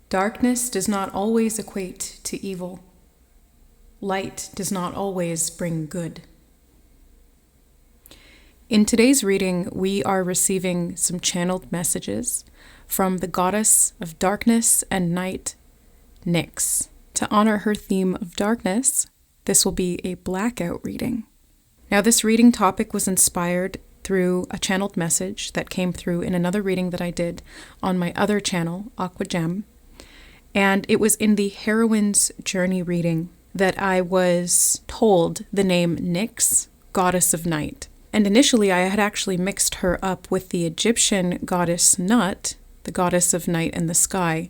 Darkness does not always equate to evil. Light does not always bring good. In today's reading, we are receiving some channeled messages from the goddess of darkness and night, Nyx. To honor her theme of darkness, this will be a blackout reading. Now, this reading topic was inspired through a channeled message that came through in another reading that I did on my other channel, Aqua Gem. And it was in the Heroine's Journey reading that I was told the name Nyx, goddess of night. And initially I had actually mixed her up with the Egyptian goddess Nut, the goddess of night and the sky.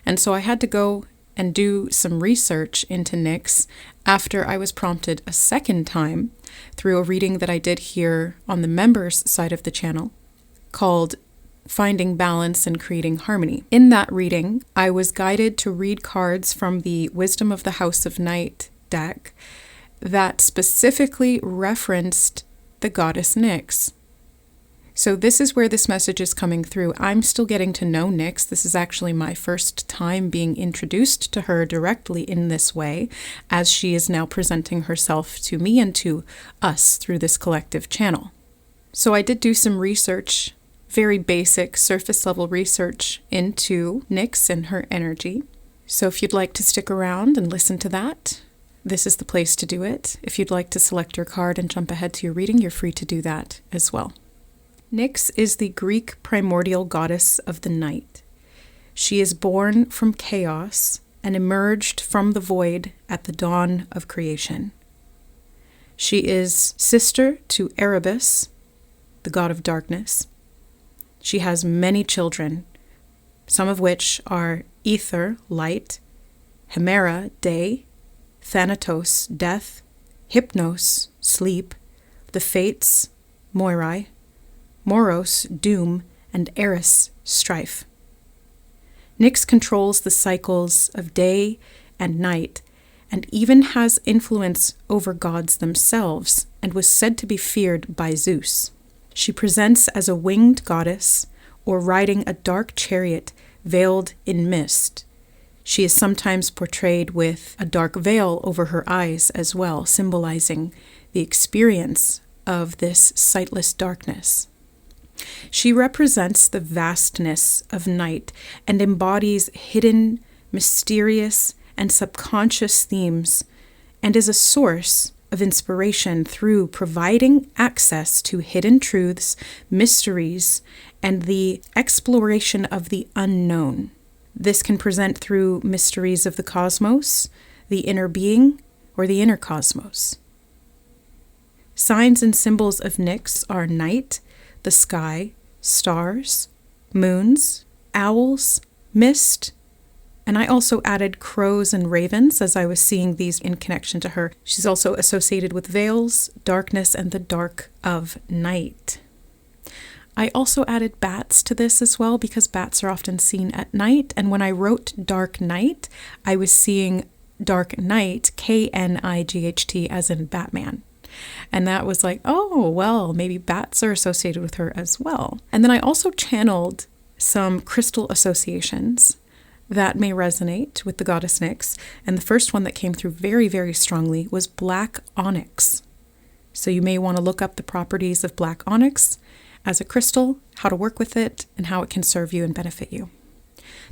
And so I had to go and do some research into Nyx after I was prompted a second time through a reading that I did here on the members side of the channel called Finding Balance and Creating Harmony. In that reading, I was guided to read cards from the Wisdom of the House of Night deck that specifically referenced the goddess Nyx. So this is where this message is coming through. I'm still getting to know Nyx. This is actually my first time being introduced to her directly in this way, as she is now presenting herself to me and to us through this collective channel. So I did do some research, very basic surface level research into Nyx and her energy. So if you'd like to stick around and listen to that, this is the place to do it. If you'd like to select your card and jump ahead to your reading, you're free to do that as well. Nyx is the Greek primordial goddess of the night. She is born from chaos and emerged from the void at the dawn of creation. She is sister to Erebus, the god of darkness. She has many children, some of which are Ether, light, Hemera, day, Thanatos, death, Hypnos, sleep, the Fates, Moirai, Moros, doom, and Eris, strife. Nyx controls the cycles of day and night, and even has influence over gods themselves, and was said to be feared by Zeus. She presents as a winged goddess, or riding a dark chariot veiled in mist. She is sometimes portrayed with a dark veil over her eyes as well, symbolizing the experience of this sightless darkness. She represents the vastness of night and embodies hidden, mysterious, and subconscious themes, and is a source of inspiration through providing access to hidden truths, mysteries, and the exploration of the unknown. This can present through mysteries of the cosmos, the inner being, or the inner cosmos. Signs and symbols of Nyx are night, the sky, stars, moons, owls, mist, and I also added crows and ravens as I was seeing these in connection to her. She's also associated with veils, darkness, and the dark of night. I also added bats to this as well because bats are often seen at night, and when I wrote dark night, I was seeing dark night, Knight, as in Batman. And that was like, oh, well, maybe bats are associated with her as well. And then I also channeled some crystal associations that may resonate with the goddess Nyx. And the first one that came through very, very strongly was black onyx. So you may want to look up the properties of black onyx as a crystal, how to work with it, and how it can serve you and benefit you.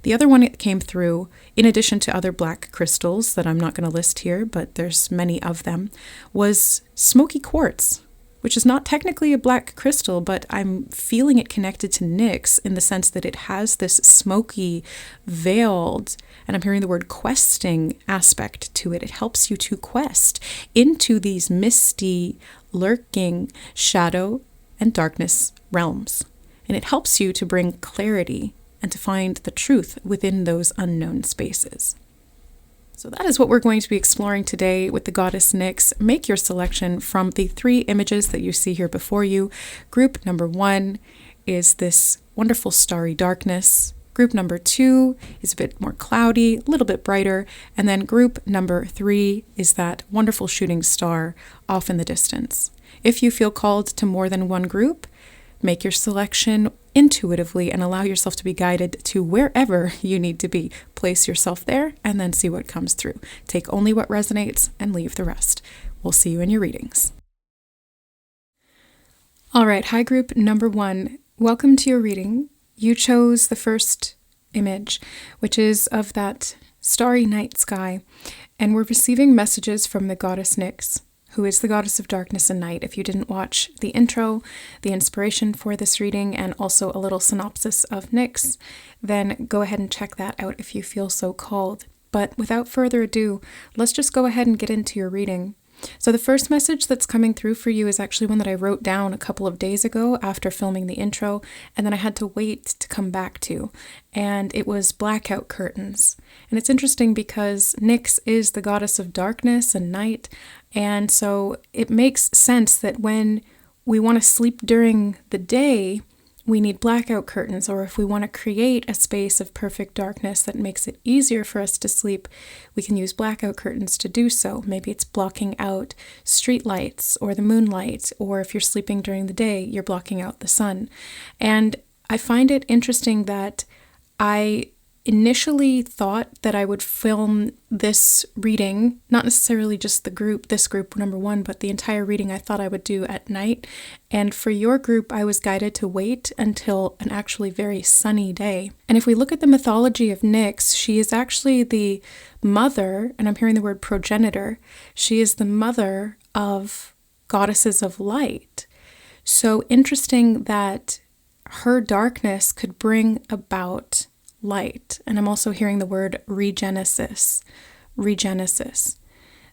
The other one that came through, in addition to other black crystals that I'm not going to list here, but there's many of them, was smoky quartz, which is not technically a black crystal, but I'm feeling it connected to Nyx in the sense that it has this smoky, veiled, and I'm hearing the word questing aspect to it. It helps you to quest into these misty, lurking shadow and darkness realms. And it helps you to bring clarity and to find the truth within those unknown spaces. So that is what we're going to be exploring today with the goddess Nyx. Make your selection from the 3 images that you see here before you. Group number 1 is this wonderful starry darkness. Group number 2 is a bit more cloudy, a little bit brighter. And then group number 3 is that wonderful shooting star off in the distance. If you feel called to more than one group, make your selection intuitively and allow yourself to be guided to wherever you need to be. Place yourself there and then see what comes through. Take only what resonates and leave the rest. We'll see you in your readings. All right, hi group number 1. Welcome to your reading. You chose the first image, which is of that starry night sky, and we're receiving messages from the goddess Nyx, who is the goddess of darkness and night. If you didn't watch the intro, the inspiration for this reading, and also a little synopsis of Nyx, then go ahead and check that out if you feel so called. But without further ado, let's just go ahead and get into your reading. So the first message that's coming through for you is actually one that I wrote down a couple of days ago after filming the intro, and then I had to wait to come back to, and it was blackout curtains. And it's interesting because Nyx is the goddess of darkness and night, and so it makes sense that when we want to sleep during the day, we need blackout curtains, or if we want to create a space of perfect darkness that makes it easier for us to sleep, we can use blackout curtains to do so. Maybe it's blocking out street lights or the moonlight, or if you're sleeping during the day, you're blocking out the sun. And I find it interesting that I initially thought that I would film this reading, not necessarily just this group number 1, but the entire reading I thought I would do at night. And for your group, I was guided to wait until an actually very sunny day. And if we look at the mythology of Nyx, she is actually the mother, and I'm hearing the word progenitor, she is the mother of goddesses of light. So interesting that her darkness could bring about light. And I'm also hearing the word regenesis.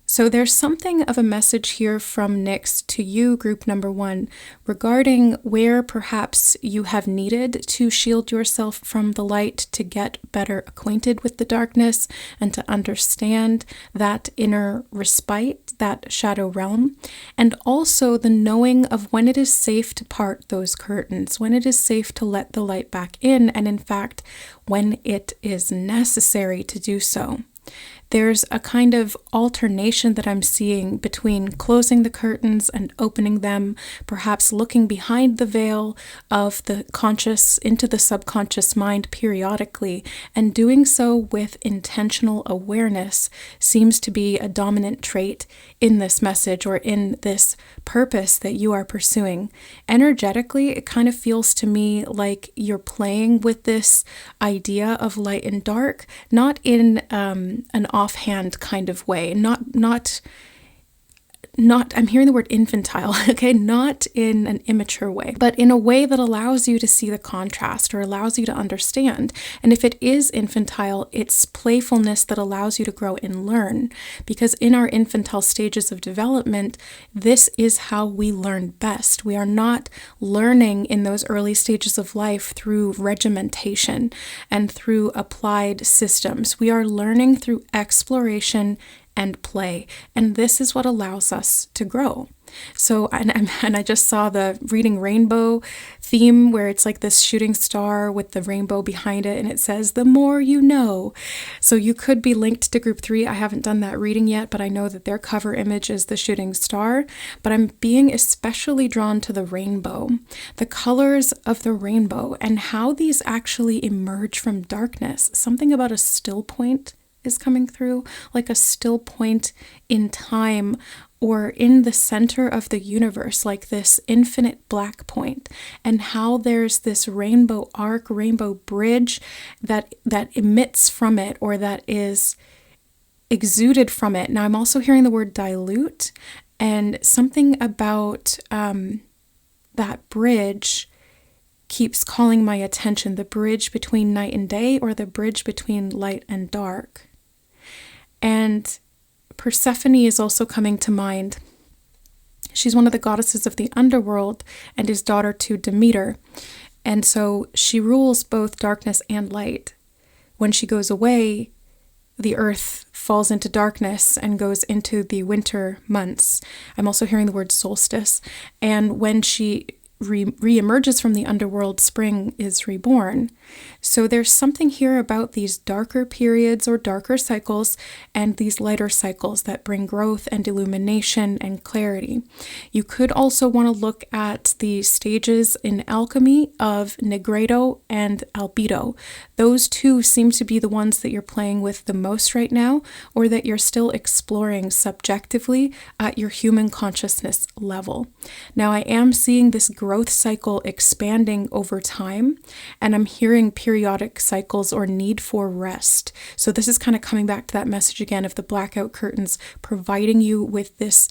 So there's something of a message here from Nyx to you, group number 1, regarding where perhaps you have needed to shield yourself from the light to get better acquainted with the darkness and to understand that inner respite, that shadow realm, and also the knowing of when it is safe to part those curtains, when it is safe to let the light back in, and in fact, when it is necessary to do so. There's a kind of alternation that I'm seeing between closing the curtains and opening them, perhaps looking behind the veil of the conscious into the subconscious mind periodically, and doing so with intentional awareness seems to be a dominant trait in this message or in this purpose that you are pursuing. Energetically, it kind of feels to me like you're playing with this idea of light and dark, not in an offhand kind of way, not I'm hearing the word infantile, okay, not in an immature way, but in a way that allows you to see the contrast or allows you to understand. And if it is infantile, it's playfulness that allows you to grow and learn, because in our infantile stages of development, this is how we learn best. We are not learning in those early stages of life through regimentation and through applied systems. We are learning through exploration and play, and this is what allows us to grow. So, and I just saw the reading rainbow theme where it's like this shooting star with the rainbow behind it, and it says, the more you know. So you could be linked to group 3. I haven't done that reading yet, but I know that their cover image is the shooting star, but I'm being especially drawn to the rainbow, the colors of the rainbow, and how these actually emerge from darkness. Something about a still point is coming through, like a still point in time or in the center of the universe, like this infinite black point, and how there's this rainbow arc, rainbow bridge that emits from it, or that is exuded from it. Now I'm also hearing the word dilute, and something about that bridge keeps calling my attention, the bridge between night and day, or the bridge between light and dark. And Persephone is also coming to mind. She's one of the goddesses of the underworld and is daughter to Demeter. And so she rules both darkness and light. When she goes away, the earth falls into darkness and goes into the winter months. I'm also hearing the word solstice. And when she re-emerges from the underworld, spring is reborn. So there's something here about these darker periods or darker cycles and these lighter cycles that bring growth and illumination and clarity. You could also want to look at the stages in alchemy of Negredo and Albedo. Those two seem to be the ones that you're playing with the most right now, or that you're still exploring subjectively at your human consciousness level. Now, I am seeing this growth cycle expanding over time, and I'm hearing periodic cycles or need for rest. So this is kind of coming back to that message again of the blackout curtains, providing you with this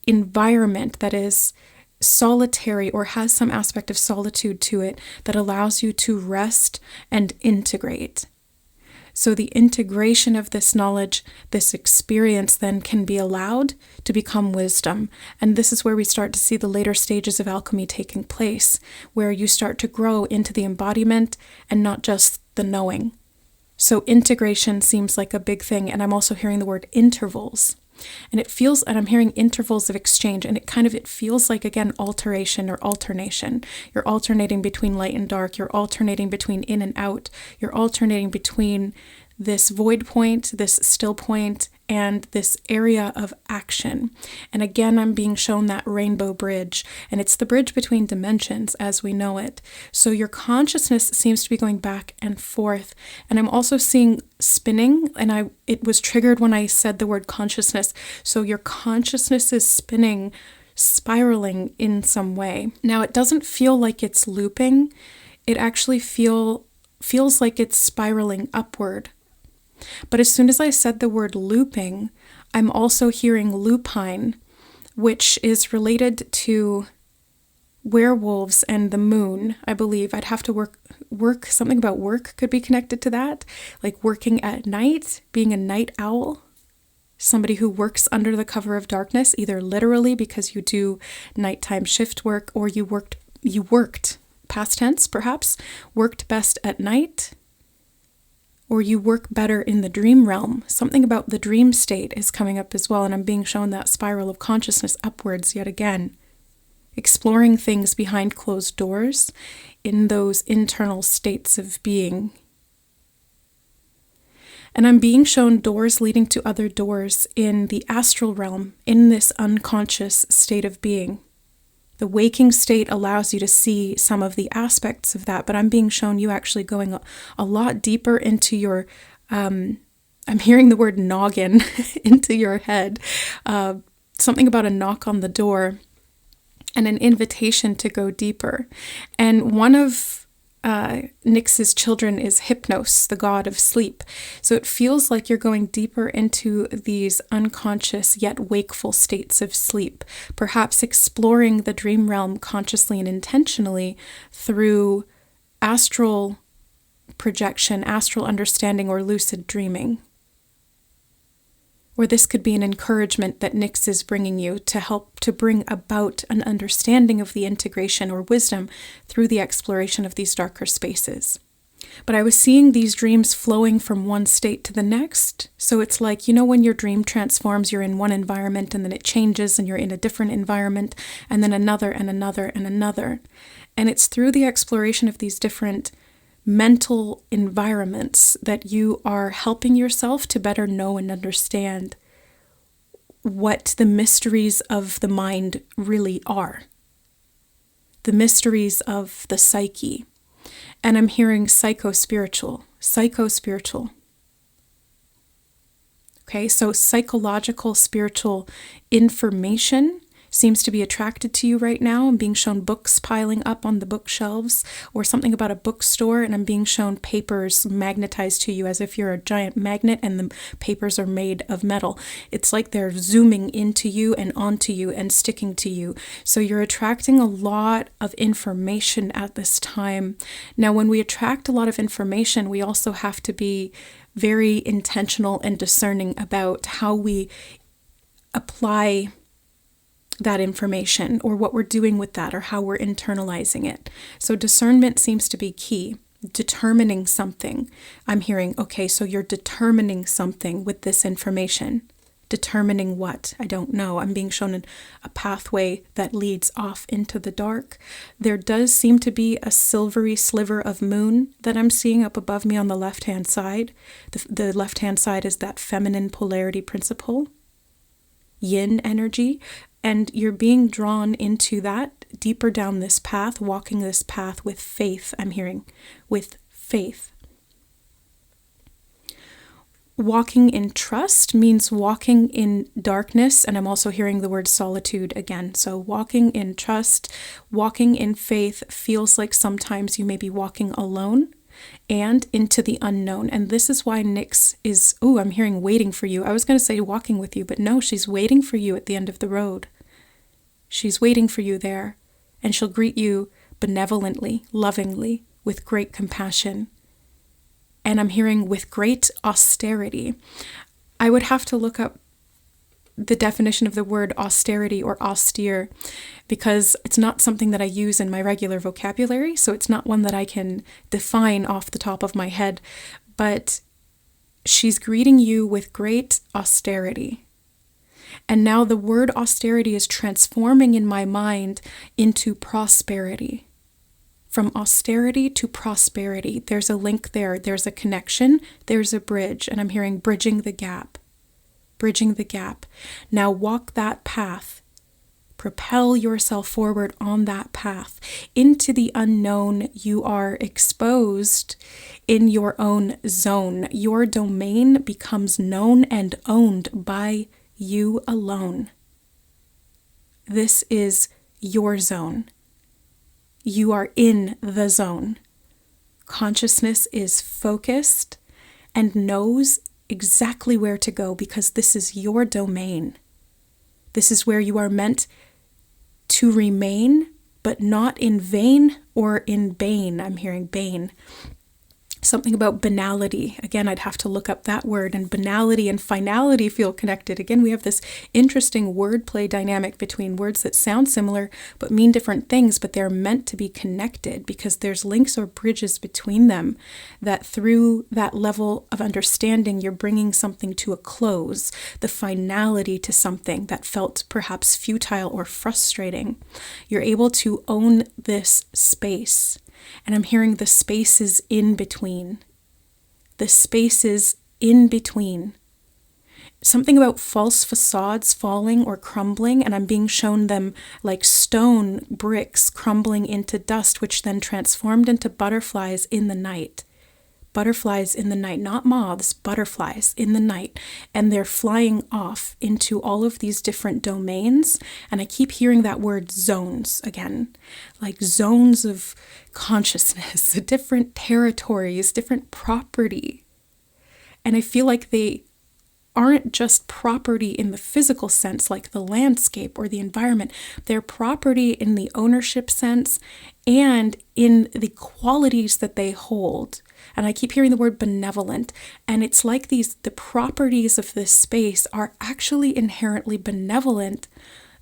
environment that is solitary or has some aspect of solitude to it that allows you to rest and integrate. So the integration of this knowledge, this experience, then can be allowed to become wisdom. And this is where we start to see the later stages of alchemy taking place, where you start to grow into the embodiment and not just the knowing. So integration seems like a big thing. And I'm also hearing the word intervals. And I'm hearing intervals of exchange, and it feels like, again, alteration or alternation. You're alternating between light and dark. You're alternating between in and out. You're alternating between this void point, this still point, and this area of action. And again, I'm being shown that rainbow bridge, and it's the bridge between dimensions as we know it. So your consciousness seems to be going back and forth. And I'm also seeing spinning, and it was triggered when I said the word consciousness. So your consciousness is spinning, spiraling in some way. Now, it doesn't feel like it's looping. It actually feels like it's spiraling upward. But as soon as I said the word looping, I'm also hearing lupine, which is related to werewolves and the moon, I believe. I'd have to work, something about work could be connected to that, like working at night, being a night owl, somebody who works under the cover of darkness, either literally because you do nighttime shift work, or you worked, past tense perhaps, worked best at night, or you work better in the dream realm. Something about the dream state is coming up as well, and I'm being shown that spiral of consciousness upwards yet again. Exploring things behind closed doors in those internal states of being. And I'm being shown doors leading to other doors in the astral realm, in this unconscious state of being. The waking state allows you to see some of the aspects of that, but I'm being shown you actually going a lot deeper into your, I'm hearing the word noggin, into your head. Something about a knock on the door and an invitation to go deeper. And one of Nyx's children is Hypnos, the god of sleep. So it feels like you're going deeper into these unconscious yet wakeful states of sleep, perhaps exploring the dream realm consciously and intentionally through astral projection, astral understanding, or lucid dreaming. Or this could be an encouragement that Nyx is bringing you to help to bring about an understanding of the integration or wisdom through the exploration of these darker spaces. But I was seeing these dreams flowing from one state to the next. So it's like, when your dream transforms, you're in one environment and then it changes and you're in a different environment and then another and another and another. And it's through the exploration of these different mental environments that you are helping yourself to better know and understand what the mysteries of the mind really are. The mysteries of the psyche. And I'm hearing psycho-spiritual. Okay, so psychological, spiritual information seems to be attracted to you right now. I'm being shown books piling up on the bookshelves, or something about a bookstore, and I'm being shown papers magnetized to you as if you're a giant magnet and the papers are made of metal. It's like they're zooming into you and onto you and sticking to you. So you're attracting a lot of information at this time. Now, when we attract a lot of information, we also have to be very intentional and discerning about how we apply that information, or what we're doing with that, or how we're internalizing it. So discernment seems to be key. Determining something. I'm hearing, okay, so you're determining something with this information. Determining what? I don't know. I'm being shown a pathway that leads off into the dark. There does seem to be a silvery sliver of moon that I'm seeing up above me on the left-hand side. The left-hand side is that feminine polarity principle, yin energy, and you're being drawn into that deeper down this path, walking this path with faith, I'm hearing, with faith. Walking in trust means walking in darkness, and I'm also hearing the word solitude again. So walking in trust, walking in faith feels like sometimes you may be walking alone and into the unknown. And this is why Nyx is, I'm hearing waiting for you. I was going to say walking with you, but no, she's waiting for you at the end of the road. She's waiting for you there, and she'll greet you benevolently, lovingly, with great compassion. And I'm hearing with great austerity. I would have to look up the definition of the word austerity or austere, because it's not something that I use in my regular vocabulary, so it's not one that I can define off the top of my head. But she's greeting you with great austerity. And now the word austerity is transforming in my mind into prosperity. From austerity to prosperity, there's a link there, there's a connection, there's a bridge, and I'm hearing bridging the gap. Bridging the gap. Now walk that path. Propel yourself forward on that path. Into the unknown, you are exposed in your own zone. Your domain becomes known and owned by you alone. This is your zone. You are in the zone. Consciousness is focused and knows exactly where to go because this is your domain. This is where you are meant to remain, but not in vain or in bane. I'm hearing bane. Something about banality. Again, I'd have to look up that word, and banality and finality feel connected. Again, we have this interesting wordplay dynamic between words that sound similar but mean different things, but they're meant to be connected because there's links or bridges between them that through that level of understanding, you're bringing something to a close, the finality to something that felt perhaps futile or frustrating. You're able to own this space. And I'm hearing the spaces in between. The spaces in between. Something about false facades falling or crumbling, and I'm being shown them like stone bricks crumbling into dust, which then transformed into butterflies in the night. Butterflies in the night, not moths, butterflies in the night. And they're flying off into all of these different domains. And I keep hearing that word zones again, like zones of consciousness, different territories, different property. And I feel like they aren't just property in the physical sense, like the landscape or the environment. They're property in the ownership sense and in the qualities that they hold. And I keep hearing the word benevolent, and it's like the properties of this space are actually inherently benevolent,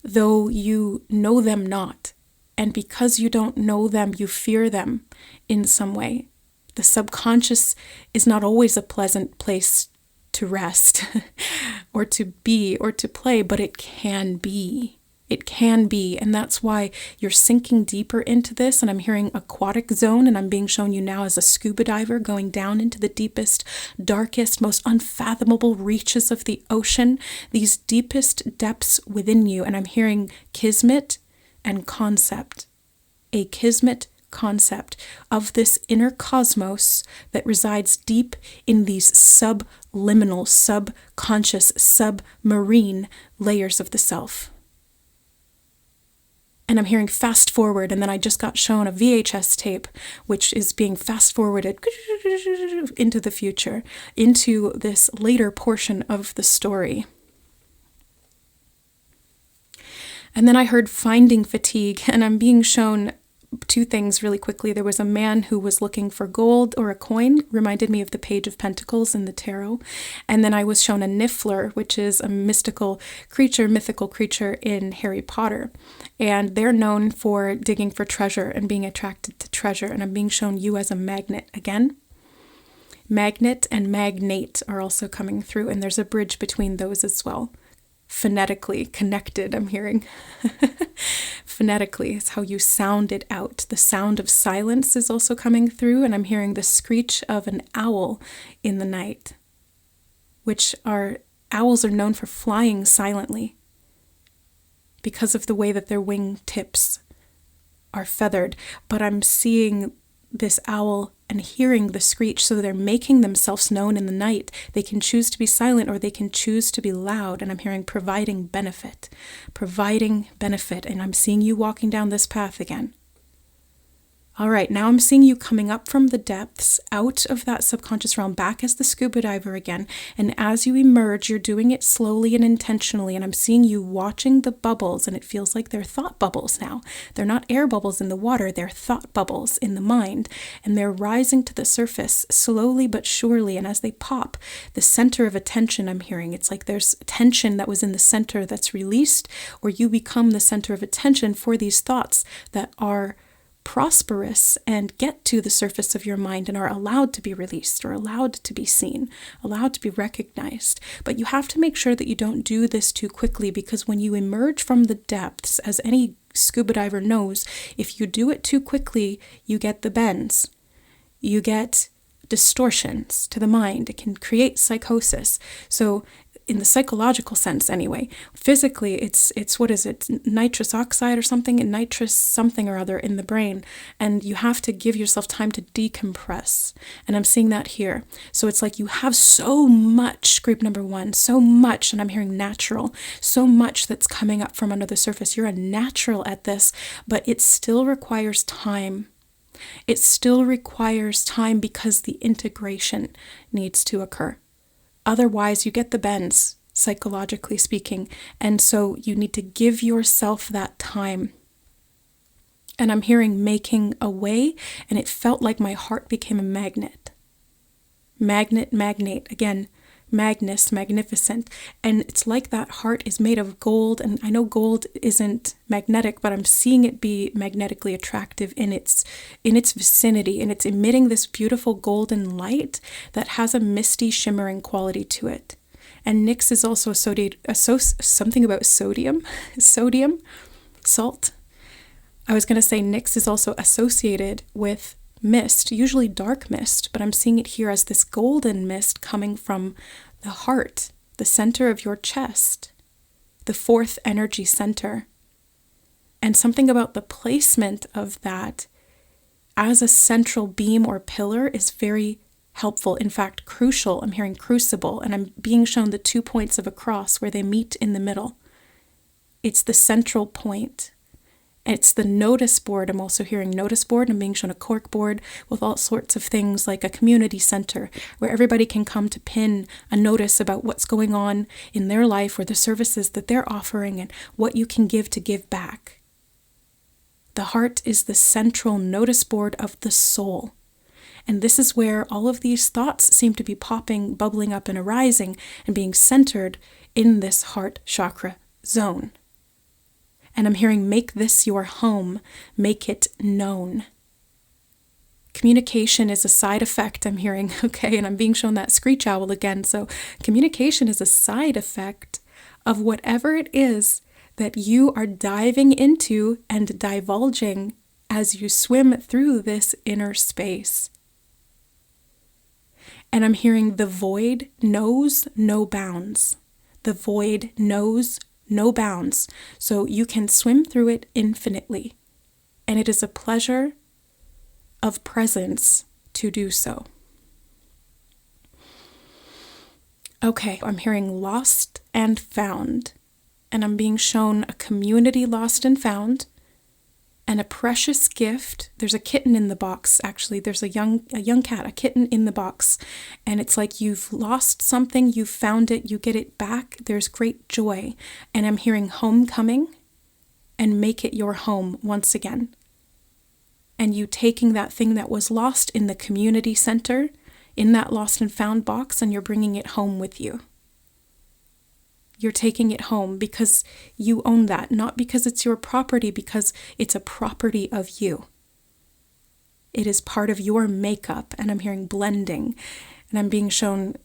though you know them not. And because you don't know them, you fear them in some way. The subconscious is not always a pleasant place to rest or to be or to play, but it can be. It can be, and that's why you're sinking deeper into this, and I'm hearing aquatic zone, and I'm being shown you now as a scuba diver going down into the deepest, darkest, most unfathomable reaches of the ocean, these deepest depths within you, and I'm hearing kismet and concept, a kismet concept of this inner cosmos that resides deep in these subliminal, subconscious, submarine layers of the self. And I'm hearing fast forward, and then I just got shown a VHS tape, which is being fast forwarded into the future, into this later portion of the story. And then I heard finding fatigue, and I'm being shown two things really quickly. There was a man who was looking for gold or a coin, reminded me of the Page of Pentacles in the tarot. And then I was shown a niffler, which is a mythical creature in Harry Potter. And they're known for digging for treasure and being attracted to treasure. And I'm being shown you as a magnet again. Magnet and magnate are also coming through, and there's a bridge between those as well. phonetically connected, I'm hearing. Phonetically is how you sound it out. The sound of silence is also coming through, and I'm hearing the screech of an owl in the night, owls are known for flying silently because of the way that their wing tips are feathered. But I'm seeing this owl and hearing the screech, so they're making themselves known in the night. They can choose to be silent or they can choose to be loud, and I'm hearing providing benefit, and I'm seeing you walking down this path again. All right, now I'm seeing you coming up from the depths, out of that subconscious realm, back as the scuba diver again. And as you emerge, you're doing it slowly and intentionally. And I'm seeing you watching the bubbles, and it feels like they're thought bubbles now. They're not air bubbles in the water, they're thought bubbles in the mind. And they're rising to the surface slowly but surely. And as they pop, the center of attention, I'm hearing, it's like there's tension that was in the center that's released, or you become the center of attention for these thoughts that are prosperous and get to the surface of your mind and are allowed to be released or allowed to be seen, allowed to be recognized. But you have to make sure that you don't do this too quickly, because when you emerge from the depths, as any scuba diver knows, if you do it too quickly, you get the bends. You get distortions to the mind. It can create psychosis. So in the psychological sense anyway, physically it's what is it, nitrous oxide or something, and nitrous something or other in the brain, and you have to give yourself time to decompress. And I'm seeing that here. So it's like you have so much, group number one, so much, and I'm hearing natural, so much that's coming up from under the surface. You're a natural at this, but it still requires time. It still requires time because the integration needs to occur. Otherwise, you get the bends, psychologically speaking. And so you need to give yourself that time. And I'm hearing making a way, and it felt like my heart became a magnet. Magnate. Again, Magnus, magnificent. And it's like that heart is made of gold. And I know gold isn't magnetic, but I'm seeing it be magnetically attractive in its vicinity. And it's emitting this beautiful golden light that has a misty, shimmering quality to it. And Nyx is also something about sodium, salt. I was going to say Nyx is also associated with mist, usually dark mist, but I'm seeing it here as this golden mist coming from the heart, the center of your chest, the fourth energy center. And something about the placement of that as a central beam or pillar is very helpful, in fact, crucial. I'm hearing crucible, and I'm being shown the 2 points of a cross where they meet in the middle. It's the central point. It's the notice board. I'm also hearing notice board. I'm being shown a cork board with all sorts of things, like a community center where everybody can come to pin a notice about what's going on in their life or the services that they're offering and what you can give to give back. The heart is the central notice board of the soul. And this is where all of these thoughts seem to be popping, bubbling up and arising and being centered in this heart chakra zone. And I'm hearing, make this your home, make it known. Communication is a side effect, I'm hearing, okay, and I'm being shown that screech owl again. So communication is a side effect of whatever it is that you are diving into and divulging as you swim through this inner space. And I'm hearing the void knows no bounds. The void knows no bounds. So you can swim through it infinitely. And it is a pleasure of presence to do so. Okay, I'm hearing lost and found. And I'm being shown a community lost and found. And a precious gift. There's a kitten in the box, actually. There's a young cat, a kitten in the box. And it's like you've lost something, you've found it, you get it back. There's great joy. And I'm hearing homecoming and make it your home once again. And you taking that thing that was lost in the community center, in that lost and found box, and you're bringing it home with you. You're taking it home because you own that, not because it's your property, because it's a property of you. It is part of your makeup, and I'm hearing blending, and I'm being shown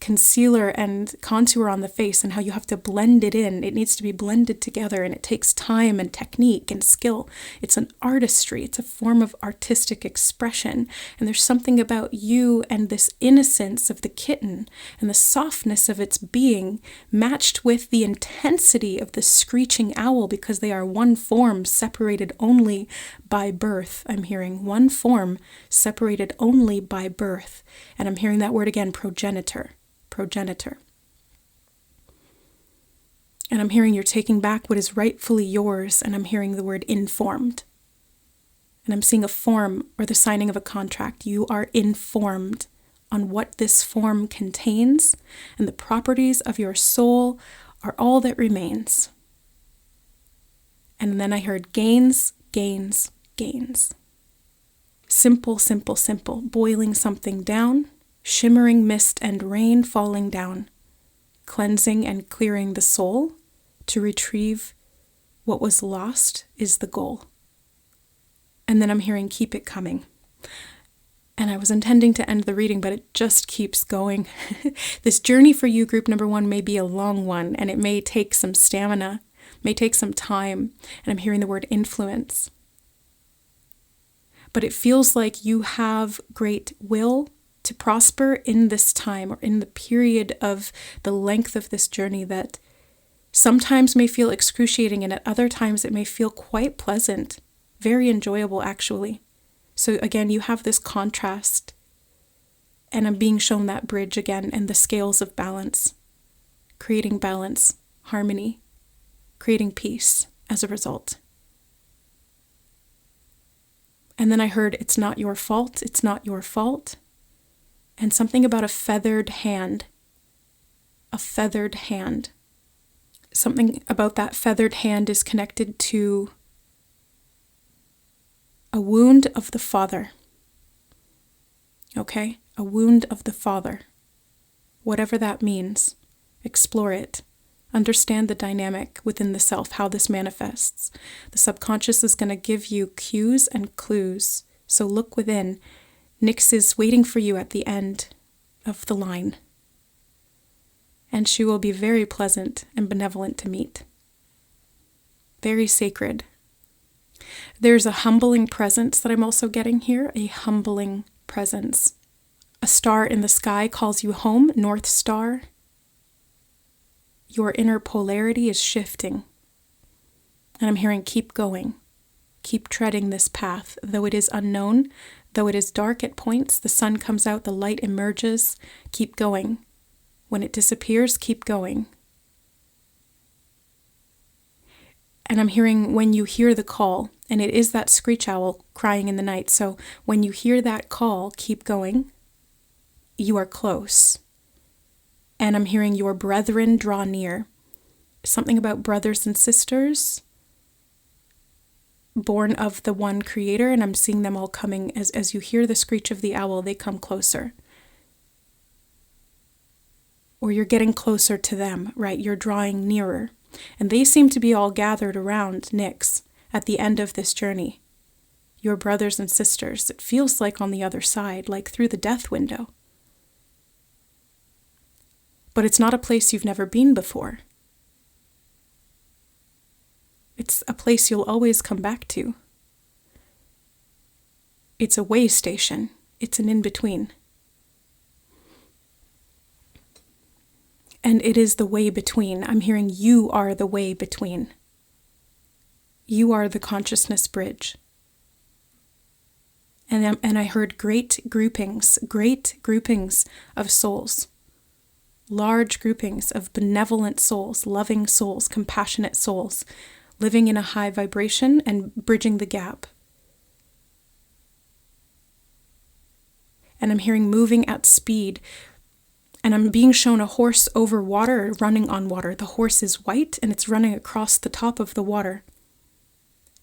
concealer and contour on the face and how you have to blend it in. It needs to be blended together, and it takes time and technique and skill. It's an artistry. It's a form of artistic expression. And there's something about you and this innocence of the kitten and the softness of its being matched with the intensity of the screeching owl, because they are one form separated only by birth. I'm hearing one form separated only by birth. And I'm hearing that word again, progenitor. And I'm hearing you're taking back what is rightfully yours, and I'm hearing the word informed. And I'm seeing a form or the signing of a contract. You are informed on what this form contains, and the properties of your soul are all that remains. And then I heard gains, gains, gains. Simple, simple, simple. Boiling something down, shimmering mist and rain falling down, cleansing and clearing the soul to retrieve what was lost is the goal. And then I'm hearing keep it coming. And I was intending to end the reading, but it just keeps going. This journey for you, group number 1, may be a long one, and it may take some stamina, may take some time. And I'm hearing the word influence. But it feels like you have great will to prosper in this time, or in the period of the length of this journey that sometimes may feel excruciating, and at other times it may feel quite pleasant, very enjoyable actually. So again, you have this contrast, and I'm being shown that bridge again, and the scales of balance, creating balance, harmony, creating peace as a result. And then I heard, it's not your fault, it's not your fault. And something about a feathered hand. A feathered hand. Something about that feathered hand is connected to a wound of the father. Okay? A wound of the father. Whatever that means, explore it. Understand the dynamic within the self, how this manifests. The subconscious is going to give you cues and clues. So look within. Nyx is waiting for you at the end of the line. And she will be very pleasant and benevolent to meet. Very sacred. There's a humbling presence that I'm also getting here. A humbling presence. A star in the sky calls you home, North Star. Your inner polarity is shifting. And I'm hearing keep going. Keep treading this path. Though it is unknown, though it is dark at points, the sun comes out, the light emerges. Keep going. When it disappears, keep going. And I'm hearing when you hear the call, and it is that screech owl crying in the night. So when you hear that call, keep going. You are close. And I'm hearing your brethren draw near. Something about brothers and sisters born of the one creator, and I'm seeing them all coming. As you hear the screech of the owl, they come closer. Or you're getting closer to them, right? You're drawing nearer. And they seem to be all gathered around Nyx at the end of this journey. Your brothers and sisters. It feels like on the other side, like through the death window. But it's not a place you've never been before. It's a place you'll always come back to. It's a way station. It's an in-between. And it is the way between. I'm hearing you are the way between. You are the consciousness bridge. And I heard great groupings of souls. Large groupings of benevolent souls, loving souls, compassionate souls, living in a high vibration and bridging the gap. And I'm hearing moving at speed. And I'm being shown a horse over water, running on water. The horse is white and it's running across the top of the water.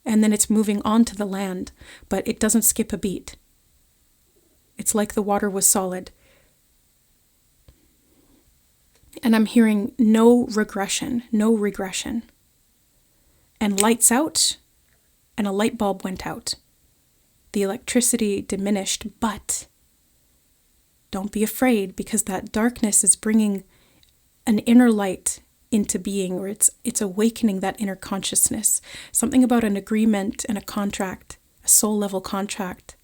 And then it's moving onto the land, but it doesn't skip a beat. It's like the water was solid. And I'm hearing no regression. And lights out, and a light bulb went out. The electricity diminished, but Don't be afraid, because that darkness is bringing an inner light into being, or it's awakening that inner consciousness. Something about an agreement and a contract, a soul level contract.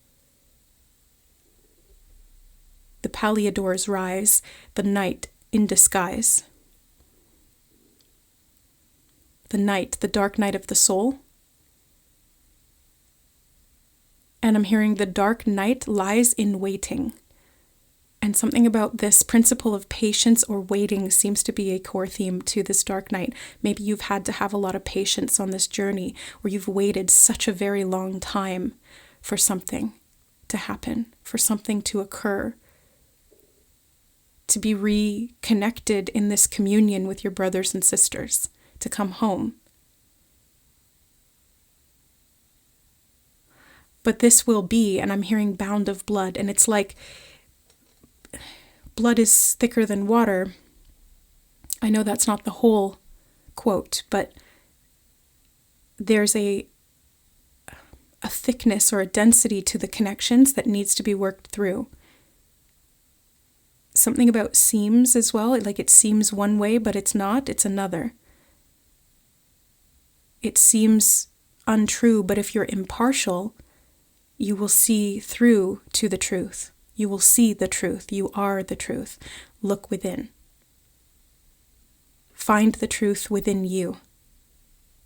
The paliadors rise, the night in disguise. The night, the dark night of the soul. And I'm hearing the dark night lies in waiting. And something about this principle of patience or waiting seems to be a core theme to this dark night. Maybe you've had to have a lot of patience on this journey, or you've waited such a very long time for something to happen, for something to occur, to be reconnected in this communion with your brothers and sisters, to come home. But this will be, and I'm hearing bound of blood, and it's like blood is thicker than water. I know that's not the whole quote, but there's a thickness or a density to the connections that needs to be worked through. Something about seems as well, like it seems one way, but it's not, it's another. It seems untrue, but if you're impartial, you will see through to the truth. You will see the truth. You are the truth. Look within. Find the truth within you.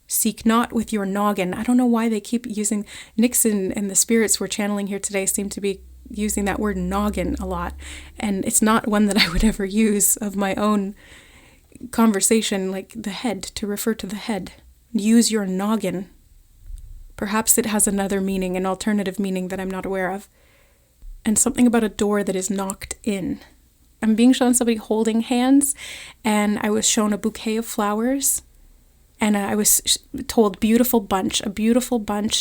Seek not with your noggin. I don't know why they keep using, Nixon and the spirits we're channeling here today seem to be using that word noggin a lot. And it's not one that I would ever use of my own conversation, like the head, to refer to the head. Use your noggin. Perhaps it has another meaning, an alternative meaning that I'm not aware of. And something about a door that is knocked in. I'm being shown somebody holding hands, and I was shown a bouquet of flowers, and I was told a beautiful bunch,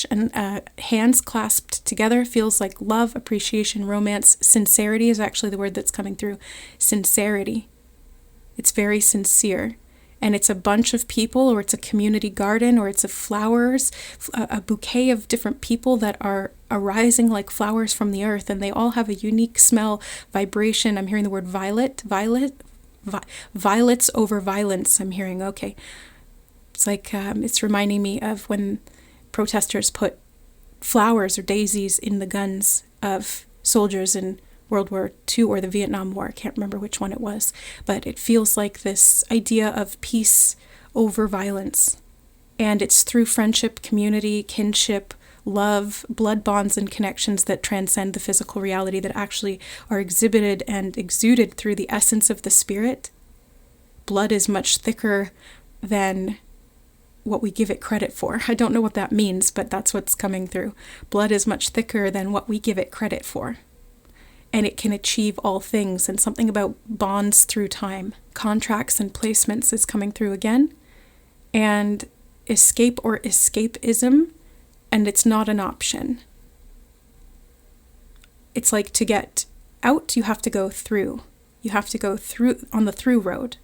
and hands clasped together feels like love, appreciation, romance. Sincerity is actually the word that's coming through. Sincerity. It's very sincere. And it's a bunch of people, or it's a community garden, or it's a flowers, a bouquet of different people that are arising like flowers from the earth, and they all have a unique smell, vibration. I'm hearing the word violets over violence. I'm hearing, okay. It's like, it's reminding me of when protesters put flowers or daisies in the guns of soldiers in World War II or the Vietnam War. I can't remember which one it was, but it feels like this idea of peace over violence. And it's through friendship, community, kinship, love, blood bonds and connections that transcend the physical reality, that actually are exhibited and exuded through the essence of the spirit. Blood is much thicker than what we give it credit for. I don't know what that means, but that's what's coming through. Blood is much thicker than what we give it credit for. And it can achieve all things. And something about bonds through time, contracts and placements is coming through again. And escape or escapism, and it's not an option. It's like to get out, you have to go through. You have to go through on the through road.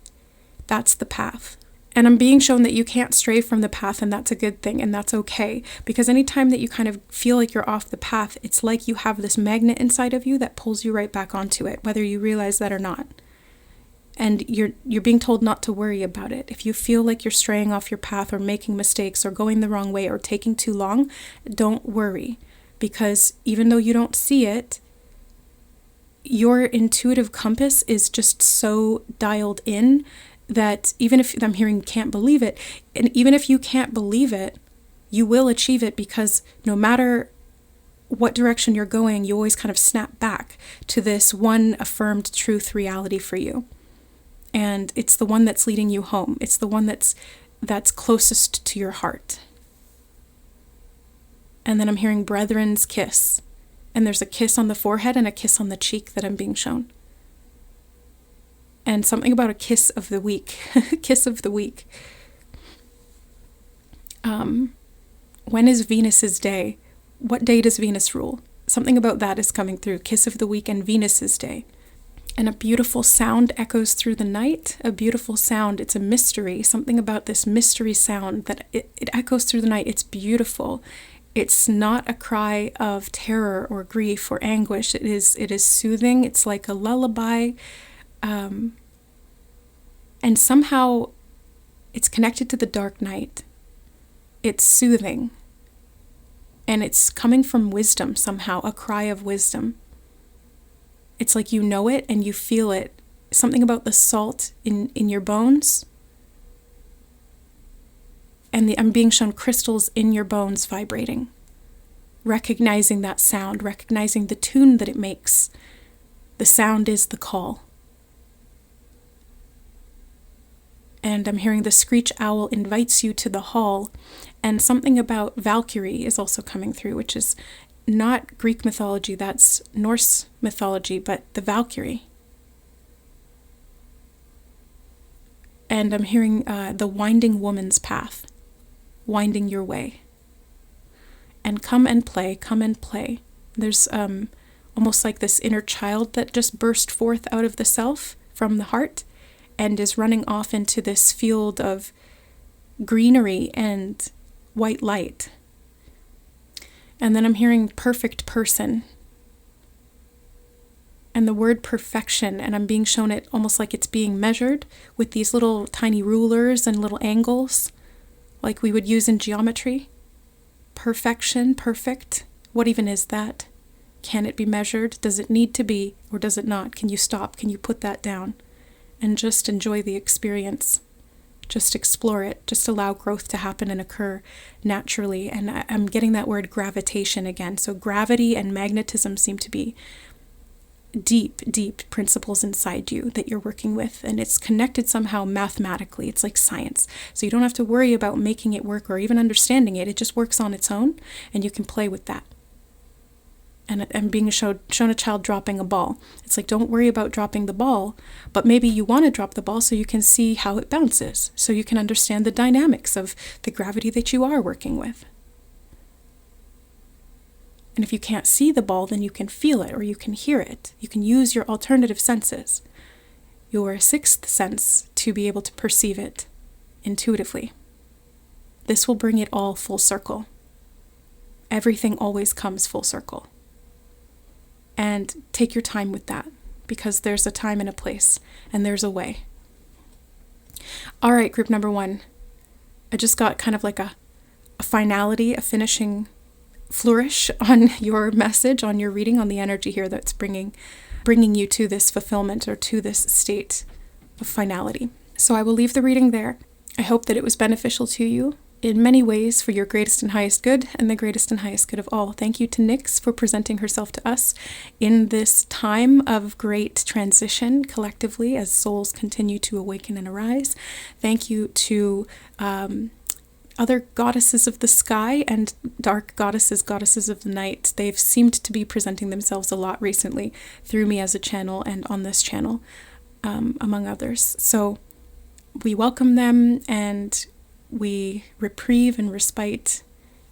That's the path. And I'm being shown that you can't stray from the path, and that's a good thing, and that's okay. Because anytime that you kind of feel like you're off the path, it's like you have this magnet inside of you that pulls you right back onto it, whether you realize that or not. And you're being told not to worry about it. If you feel like you're straying off your path or making mistakes or going the wrong way or taking too long, don't worry. Because even though you don't see it, your intuitive compass is just so dialed in that even if I'm hearing can't believe it, and even if you can't believe it, you will achieve it, because no matter what direction you're going, you always kind of snap back to this one affirmed truth reality for you. And it's the one that's leading you home. It's the one that's closest to your heart. And then I'm hearing brethren's kiss. And there's a kiss on the forehead and a kiss on the cheek that I'm being shown. And something about a kiss of the week. Kiss of the week. When is Venus's day? What day does Venus rule? Something about that is coming through. Kiss of the week and Venus's day. And a beautiful sound echoes through the night. A beautiful sound. It's a mystery. Something about this mystery sound that it echoes through the night. It's beautiful. It's not a cry of terror or grief or anguish. It is soothing. It's like a lullaby. And somehow it's connected to the dark night. It's soothing. And it's coming from wisdom somehow, a cry of wisdom. It's like you know it and you feel it. Something about the salt in your bones. And I'm being shown crystals in your bones vibrating. Recognizing that sound, recognizing the tune that it makes. The sound is the call. And I'm hearing the screech owl invites you to the hall. And something about Valkyrie is also coming through, which is not Greek mythology, that's Norse mythology, but the Valkyrie. And I'm hearing the winding woman's path, winding your way. And come and play, come and play. There's almost like this inner child that just burst forth out of the self from the heart and is running off into this field of greenery and white light. And then I'm hearing perfect person. And the word perfection, and I'm being shown it almost like it's being measured with these little tiny rulers and little angles, like we would use in geometry. Perfection, perfect. What even is that? Can it be measured? Does it need to be, or does it not? Can you stop? Can you put that down? And just enjoy the experience. Just explore it. Just allow growth to happen and occur naturally. And I'm getting that word gravitation again. So gravity and magnetism seem to be deep, deep principles inside you that you're working with. And it's connected somehow mathematically. It's like science. So you don't have to worry about making it work or even understanding it. It just works on its own and you can play with that. And I'm being shown a child dropping a ball. It's like, don't worry about dropping the ball, but maybe you want to drop the ball so you can see how it bounces, so you can understand the dynamics of the gravity that you are working with. And if you can't see the ball, then you can feel it or you can hear it. You can use your alternative senses, your sixth sense, to be able to perceive it intuitively. This will bring it all full circle. Everything always comes full circle. And take your time with that, because there's a time and a place, and there's a way. All right, group number 1. I just got kind of like a finality, a finishing flourish on your message, on your reading, on the energy here that's bringing you to this fulfillment or to this state of finality. So I will leave the reading there. I hope that it was beneficial to you in many ways for your greatest and highest good and the greatest and highest good of all. Thank you to Nyx for presenting herself to us in this time of great transition collectively as souls continue to awaken and arise. Thank you to other goddesses of the sky and dark goddesses of the night. They've seemed to be presenting themselves a lot recently through me as a channel and on this channel, among others. So we welcome them and we reprieve and respite,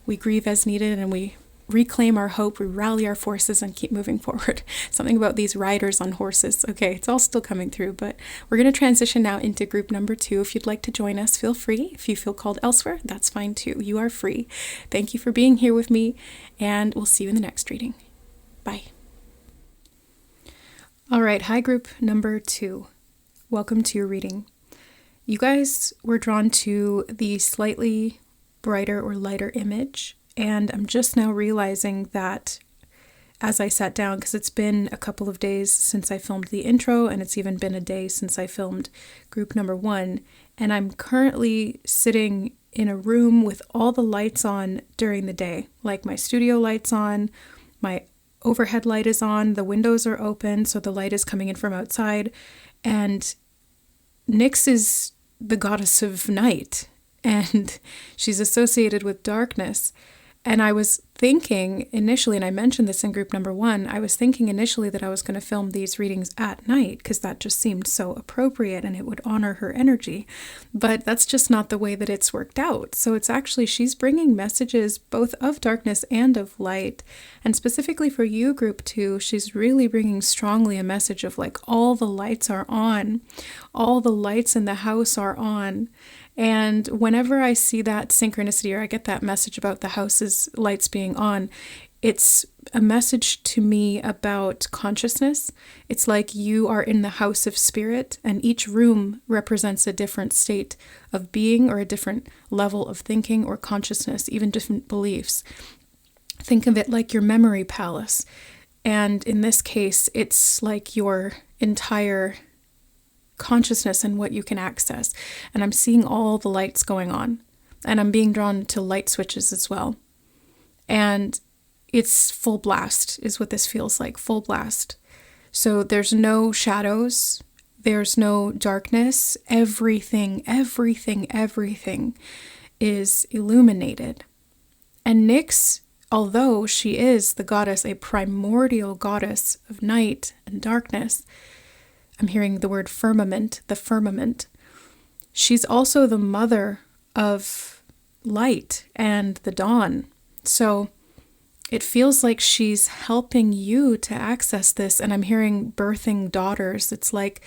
we grieve as needed, and we reclaim our hope, we rally our forces and keep moving forward. Something about these riders on horses. Okay, it's all still coming through, but we're going to transition now into group number 2. If you'd like to join us, feel free. If you feel called elsewhere, that's fine too. You are free. Thank you for being here with me, and we'll see you in the next reading. Bye. All right, hi group number 2. Welcome to your reading. You guys were drawn to the slightly brighter or lighter image, and I'm just now realizing that as I sat down, because it's been a couple of days since I filmed the intro, and it's even been a day since I filmed group number 1, and I'm currently sitting in a room with all the lights on during the day, like my studio lights on, my overhead light is on, the windows are open, so the light is coming in from outside, and Nyx is the goddess of night, and she's associated with darkness. And I was thinking initially, and I mentioned this in group number 1, I was thinking initially that I was going to film these readings at night because that just seemed so appropriate and it would honor her energy. But that's just not the way that it's worked out. So it's actually, she's bringing messages both of darkness and of light. And specifically for you, group 2, she's really bringing strongly a message of like all the lights are on, all the lights in the house are on. And whenever I see that synchronicity or I get that message about the house's lights being on, it's a message to me about consciousness. It's like you are in the house of spirit, and each room represents a different state of being or a different level of thinking or consciousness, even different beliefs. Think of it like your memory palace. And in this case, it's like your entire consciousness and what you can access. And I'm seeing all the lights going on. And I'm being drawn to light switches as well. And it's full blast is what this feels like, full blast. So there's no shadows. There's no darkness. Everything is illuminated. And Nyx, although she is the goddess, a primordial goddess of night and darkness, I'm hearing the word firmament, the firmament. She's also the mother of light and the dawn. So it feels like she's helping you to access this. And I'm hearing birthing daughters. It's like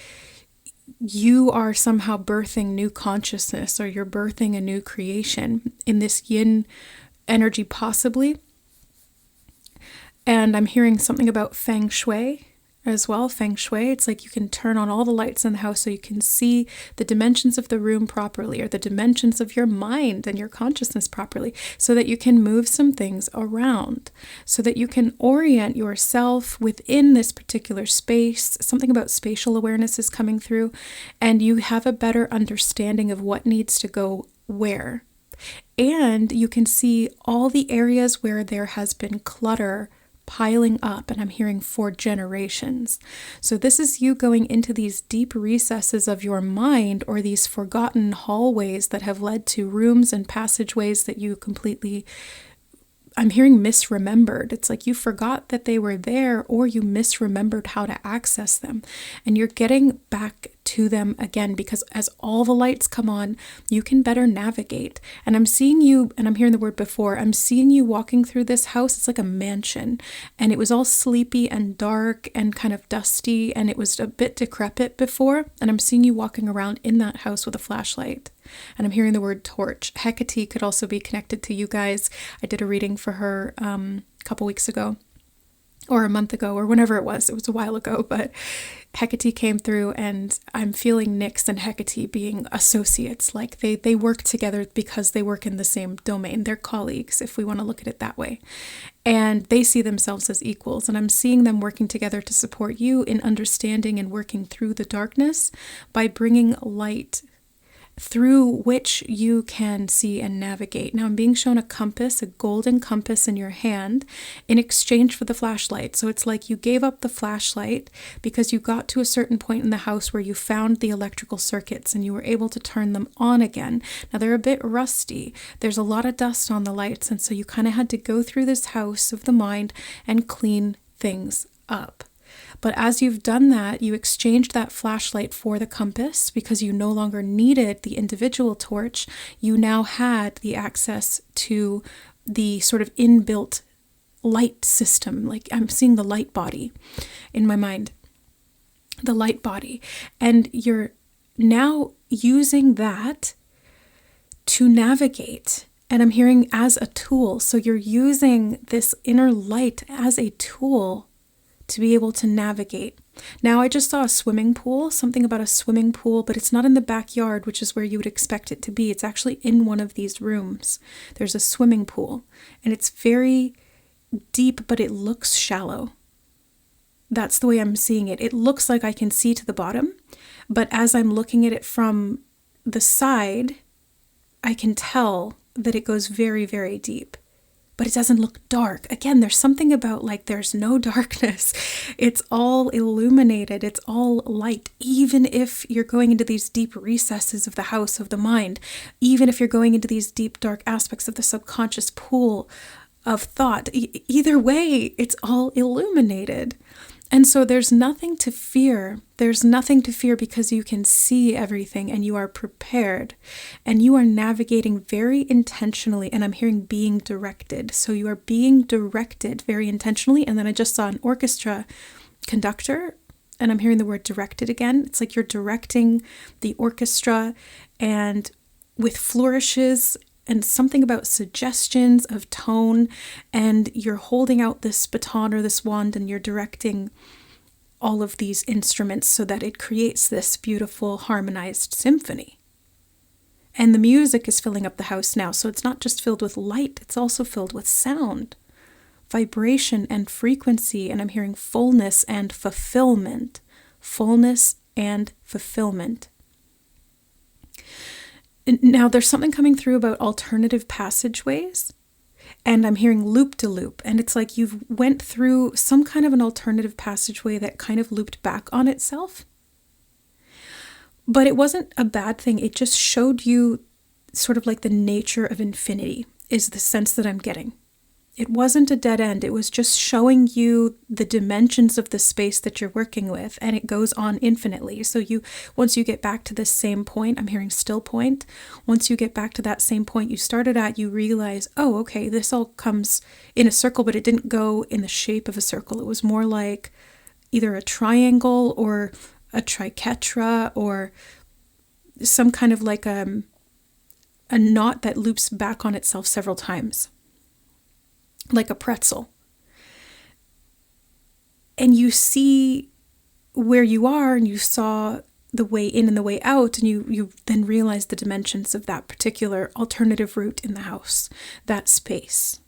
you are somehow birthing new consciousness, or you're birthing a new creation in this yin energy possibly. And I'm hearing something about feng shui as well. Feng shui, it's like you can turn on all the lights in the house so you can see the dimensions of the room properly, or the dimensions of your mind and your consciousness properly, so that you can move some things around, so that you can orient yourself within this particular space. Something about spatial awareness is coming through, and you have a better understanding of what needs to go where. And you can see all the areas where there has been clutter piling up, and I'm hearing for generations. So this is you going into these deep recesses of your mind, or these forgotten hallways that have led to rooms and passageways that you completely, I'm hearing misremembered. It's like you forgot that they were there, or you misremembered how to access them. And you're getting back to them again, because as all the lights come on, you can better navigate. And I'm seeing you, and I'm hearing the word before, I'm seeing you walking through this house. It's like a mansion, and it was all sleepy and dark and kind of dusty, and it was a bit decrepit before. And I'm seeing you walking around in that house with a flashlight. And I'm hearing the word torch. Hecate could also be connected to you guys. I did a reading for her a couple weeks ago, or a month ago, or whenever it was a while ago, but Hecate came through, and I'm feeling Nyx and Hecate being associates. Like they work together because they work in the same domain. They're colleagues, if we want to look at it that way. And they see themselves as equals. And I'm seeing them working together to support you in understanding and working through the darkness by bringing light through which you can see and navigate. Now I'm being shown a compass, a golden compass in your hand in exchange for the flashlight. So it's like you gave up the flashlight because you got to a certain point in the house where you found the electrical circuits and you were able to turn them on again. Now they're a bit rusty. There's a lot of dust on the lights, and so you kind of had to go through this house of the mind and clean things up. But as you've done that, you exchanged that flashlight for the compass because you no longer needed the individual torch. You now had the access to the sort of inbuilt light system. Like I'm seeing the light body in my mind, the light body. And you're now using that to navigate. And I'm hearing as a tool. So you're using this inner light as a tool to be able to navigate. Now, I just saw a swimming pool, something about a swimming pool, but it's not in the backyard, which is where you would expect it to be. It's actually in one of these rooms. There's a swimming pool, and it's very deep, but it looks shallow. That's the way I'm seeing it. It looks like I can see to the bottom, but as I'm looking at it from the side, I can tell that it goes very, very deep. But it doesn't look dark. Again, there's something about like there's no darkness. It's all illuminated. It's all light. Even if you're going into these deep recesses of the house of the mind, even if you're going into these deep, dark aspects of the subconscious pool of thought, either way, it's all illuminated. And so there's nothing to fear. There's nothing to fear because you can see everything and you are prepared and you are navigating very intentionally. And I'm hearing being directed. So you are being directed very intentionally. And then I just saw an orchestra conductor and I'm hearing the word directed again. It's like you're directing the orchestra and with flourishes and something about suggestions of tone, and you're holding out this baton or this wand and you're directing all of these instruments so that it creates this beautiful harmonized symphony. And the music is filling up the house now, so it's not just filled with light, it's also filled with sound, vibration and frequency, and I'm hearing fullness and fulfillment. Fullness and fulfillment. Now, there's something coming through about alternative passageways, and I'm hearing loop-de-loop, and it's like you've went through some kind of an alternative passageway that kind of looped back on itself. But it wasn't a bad thing. It just showed you sort of like the nature of infinity, is the sense that I'm getting. It wasn't a dead end. It was just showing you the dimensions of the space that you're working with, and it goes on infinitely. So once you get back to this same point, I'm hearing still point. Once you get back to that same point you started at, you realize, oh, okay, this all comes in a circle, but it didn't go in the shape of a circle. It was more like either a triangle or a triquetra or some kind of like a knot that loops back on itself several times, like a pretzel. And you see where you are, and you saw the way in and the way out, and you then realize the dimensions of that particular alternative route in the house, that space.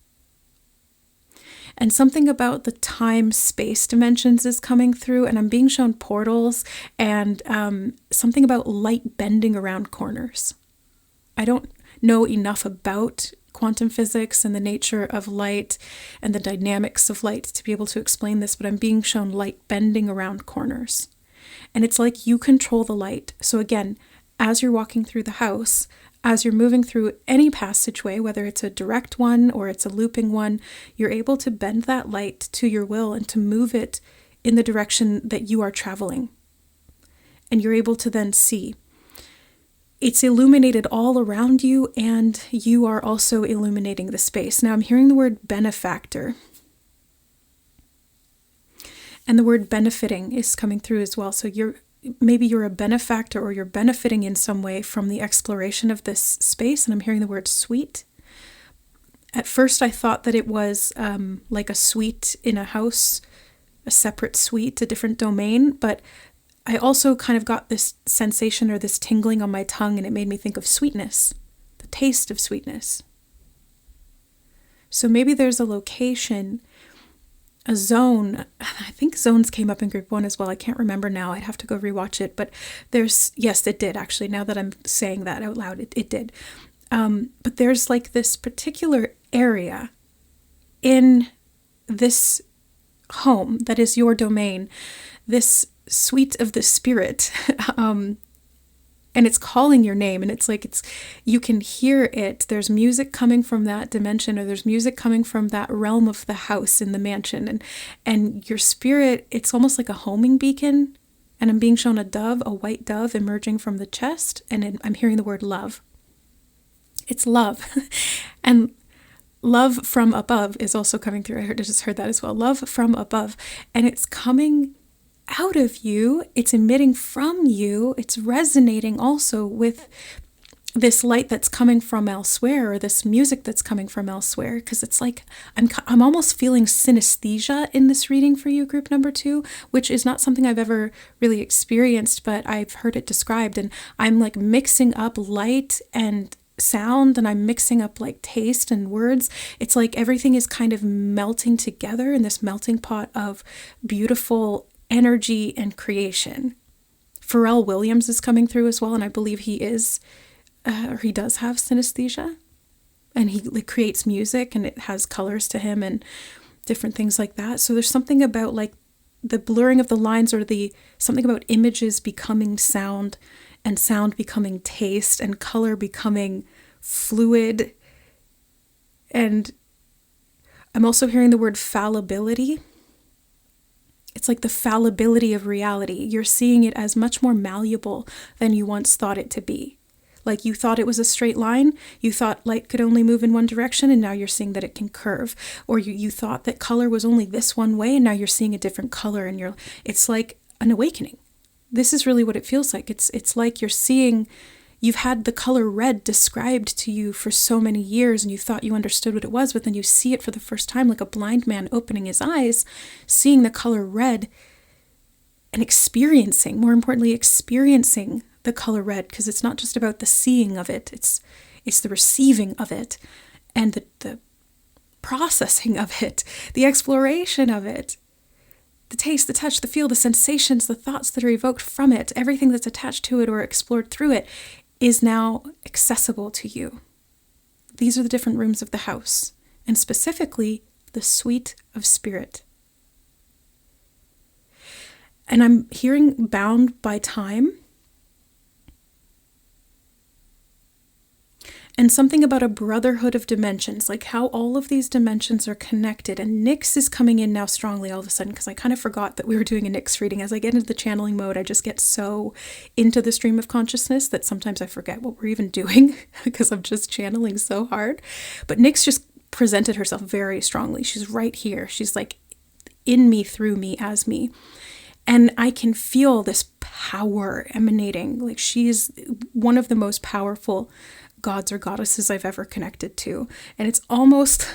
And something about the time-space dimensions is coming through, and I'm being shown portals and something about light bending around corners. I don't know enough about quantum physics and the nature of light and the dynamics of light to be able to explain this, but I'm being shown light bending around corners. And it's like you control the light. So again, as you're walking through the house, as you're moving through any passageway, whether it's a direct one or it's a looping one, you're able to bend that light to your will and to move it in the direction that you are traveling. And you're able to then see. It's illuminated all around you, and you are also illuminating the space. Now I'm hearing the word benefactor. And the word benefiting is coming through as well. So maybe you're a benefactor, or you're benefiting in some way from the exploration of this space. And I'm hearing the word suite. At first I thought that it was like a suite in a house, a separate suite, a different domain, but I also kind of got this sensation or this tingling on my tongue, and it made me think of sweetness, the taste of sweetness. So maybe there's a location, a zone. I think zones came up in group 1 as well. I can't remember now. I'd have to go rewatch it. But yes, it did actually. Now that I'm saying that out loud, it did. But there's like this particular area in this home that is your domain, this suite of the spirit, and it's calling your name, and it's like you can hear it. There's music coming from that dimension, or there's music coming from that realm of the house in the mansion, and your spirit, it's almost like a homing beacon. And I'm being shown a dove, a white dove emerging from the chest, and I'm hearing the word love. It's love. And love from above is also coming through. I just heard that as well. Love from above, and it's coming out of you, it's emitting from you, it's resonating also with this light that's coming from elsewhere, or this music that's coming from elsewhere, because it's like I'm almost feeling synesthesia in this reading for you, group number 2, which is not something I've ever really experienced, but I've heard it described, and I'm like mixing up light and sound, and I'm mixing up like taste and words. It's like everything is kind of melting together in this melting pot of beautiful energy and creation. Pharrell Williams is coming through as well, and I believe he is, or he does have synesthesia, and he creates music, and it has colors to him and different things like that. So there's something about like the blurring of the lines, or something about images becoming sound, and sound becoming taste, and color becoming fluid. And I'm also hearing the word fallibility. It's like the fallibility of reality. You're seeing it as much more malleable than you once thought it to be. Like you thought it was a straight line, you thought light could only move in one direction, and now you're seeing that it can curve. Or you thought that color was only this one way, and now you're seeing a different color, and it's like an awakening. This is really what it feels like. It's like you're seeing You've had the color red described to you for so many years and you thought you understood what it was, but then you see it for the first time like a blind man opening his eyes, seeing the color red and experiencing, more importantly, experiencing the color red, because it's not just about the seeing of it, it's the receiving of it and the processing of it, the exploration of it. The taste, the touch, the feel, the sensations, the thoughts that are evoked from it, everything that's attached to it or explored through it is now accessible to you. These are the different rooms of the house, and specifically the suite of spirit. And I'm hearing bound by time, and something about a brotherhood of dimensions, like how all of these dimensions are connected. And Nyx is coming in now strongly all of a sudden, because I kind of forgot that we were doing a Nyx reading. As I get into the channeling mode, I just get so into the stream of consciousness that sometimes I forget what we're even doing because I'm just channeling so hard. But Nyx just presented herself very strongly. She's right here. She's like in me, through me, as me. And I can feel this power emanating. Like she's one of the most powerful gods or goddesses I've ever connected to. And it's almost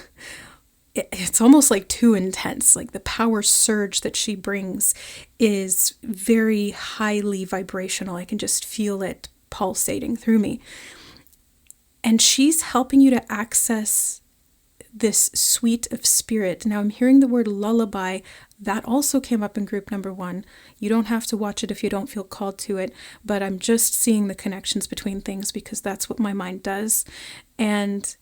like too intense. Like the power surge that she brings is very highly vibrational. I can just feel it pulsating through me. And she's helping you to access this suite of spirit. Now I'm hearing the word lullaby. That also came up in group number 1. You don't have to watch it if you don't feel called to it, but I'm just seeing the connections between things because that's what my mind does. And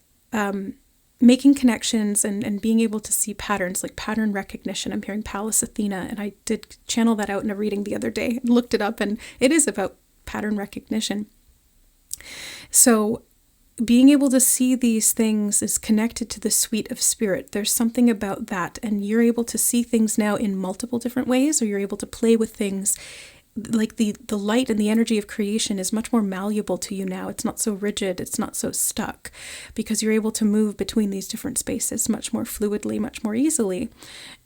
making connections and being able to see patterns, like pattern recognition. I'm hearing Pallas Athena, and I did channel that out in a reading the other day. I looked it up, and it is about pattern recognition. So being able to see these things is connected to the suite of spirit. There's something about that, and you're able to see things now in multiple different ways, or you're able to play with things. Like the light and the energy of creation is much more malleable to you now. It's not so rigid, it's not so stuck, because you're able to move between these different spaces much more fluidly, much more easily.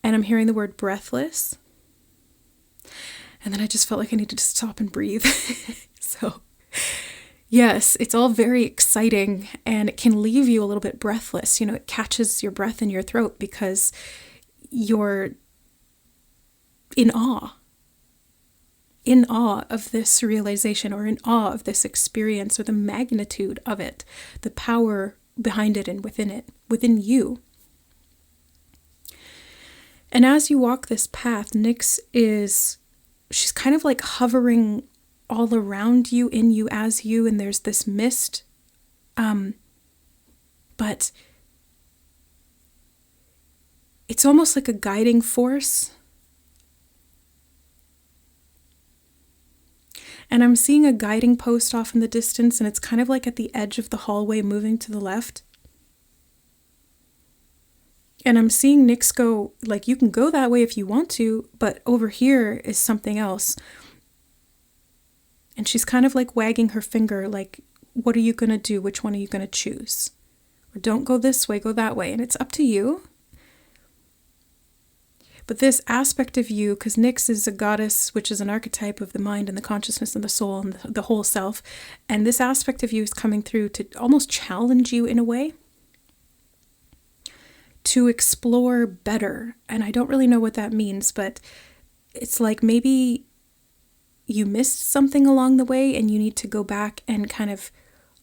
And I'm hearing the word breathless. And then I just felt like I needed to stop and breathe. So yes, it's all very exciting, and it can leave you a little bit breathless. You know, it catches your breath in your throat because you're in awe of this realization, or in awe of this experience, or the magnitude of it, the power behind it and within you. And as you walk this path, Nyx she's kind of like hovering all around you, in you, as you, and there's this mist, but it's almost like a guiding force. And I'm seeing a guiding post off in the distance, and it's kind of like at the edge of the hallway moving to the left. And I'm seeing Nyx go, like, you can go that way if you want to, but over here is something else. And she's kind of like wagging her finger, like, what are you going to do? Which one are you going to choose? Or don't go this way, go that way. And it's up to you. But this aspect of you, because Nyx is a goddess, which is an archetype of the mind and the consciousness and the soul and the whole self. And this aspect of you is coming through to almost challenge you in a way, to explore better. And I don't really know what that means, but it's like maybe you missed something along the way and you need to go back and kind of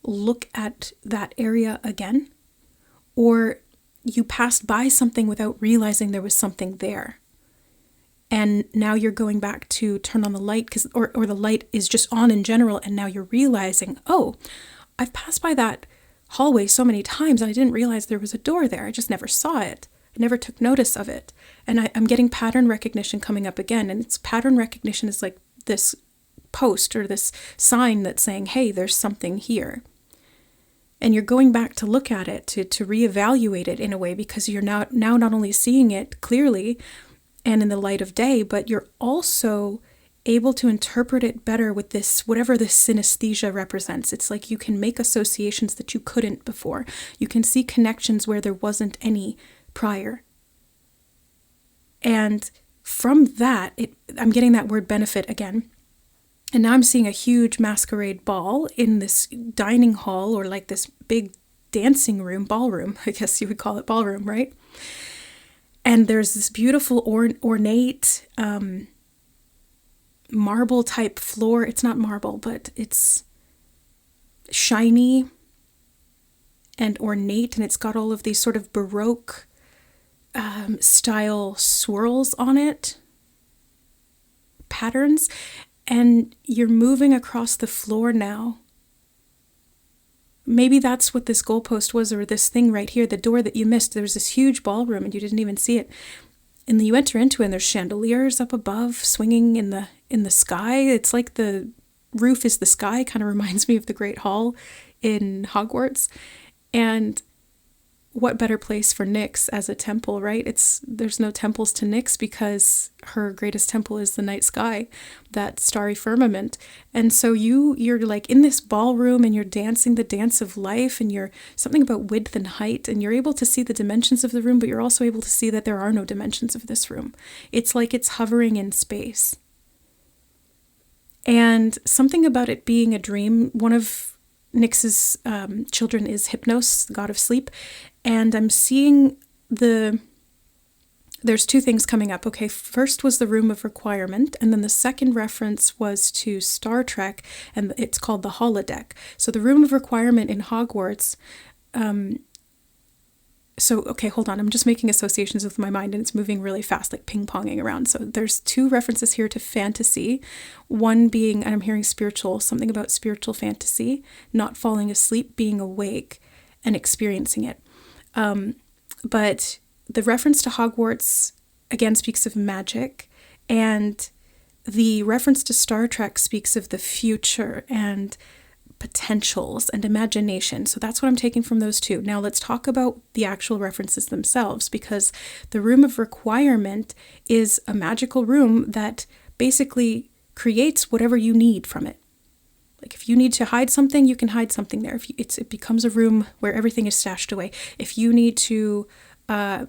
look at that area again. Or you passed by something without realizing there was something there. And now you're going back to turn on the light, or the light is just on in general, and now you're realizing, oh, I've passed by that hallway so many times and I didn't realize there was a door there. I just never saw it. I never took notice of it. And I'm getting pattern recognition coming up again. And it's pattern recognition is like this post or this sign that's saying, hey, there's something here. And you're going back to look at it, to reevaluate it in a way, because you're now not only seeing it clearly and in the light of day, but you're also able to interpret it better with this, whatever this synesthesia represents. It's like you can make associations that you couldn't before. You can see connections where there wasn't any prior. And from that, I'm getting that word benefit again. And now I'm seeing a huge masquerade ball in this dining hall, or like this big dancing room, ballroom, I guess you would call it ballroom, right? And there's this beautiful ornate marble type floor. It's not marble, but it's shiny and ornate, and it's got all of these sort of Baroque style swirls on it, patterns, and you're moving across the floor now. Maybe that's what this goalpost was, or this thing right here, the door that you missed. There was this huge ballroom and you didn't even see it. And then you enter into it and there's chandeliers up above swinging in the sky. It's like the roof is the sky. Kind of reminds me of the Great Hall in Hogwarts. And what better place for Nyx as a temple, right? There's no temples to Nyx because her greatest temple is the night sky, that starry firmament. And so you're like in this ballroom and you're dancing the dance of life, and you're something about width and height, and you're able to see the dimensions of the room, but you're also able to see that there are no dimensions of this room. It's like it's hovering in space. And something about it being a dream, one of Nyx's children is Hypnos, the god of sleep. And I'm seeing there's two things coming up. Okay, first was the Room of Requirement, and then the second reference was to Star Trek, and it's called the holodeck. So the Room of Requirement in Hogwarts, okay, hold on, I'm just making associations with my mind, and it's moving really fast, like ping-ponging around. So there's two references here to fantasy, one being, and I'm hearing spiritual, something about spiritual fantasy, not falling asleep, being awake, and experiencing it. But the reference to Hogwarts, again, speaks of magic, and the reference to Star Trek speaks of the future and potentials and imagination. So that's what I'm taking from those two. Now let's talk about the actual references themselves, because the Room of Requirement is a magical room that basically creates whatever you need from it. Like if you need to hide something, you can hide something there. It becomes a room where everything is stashed away. If you need a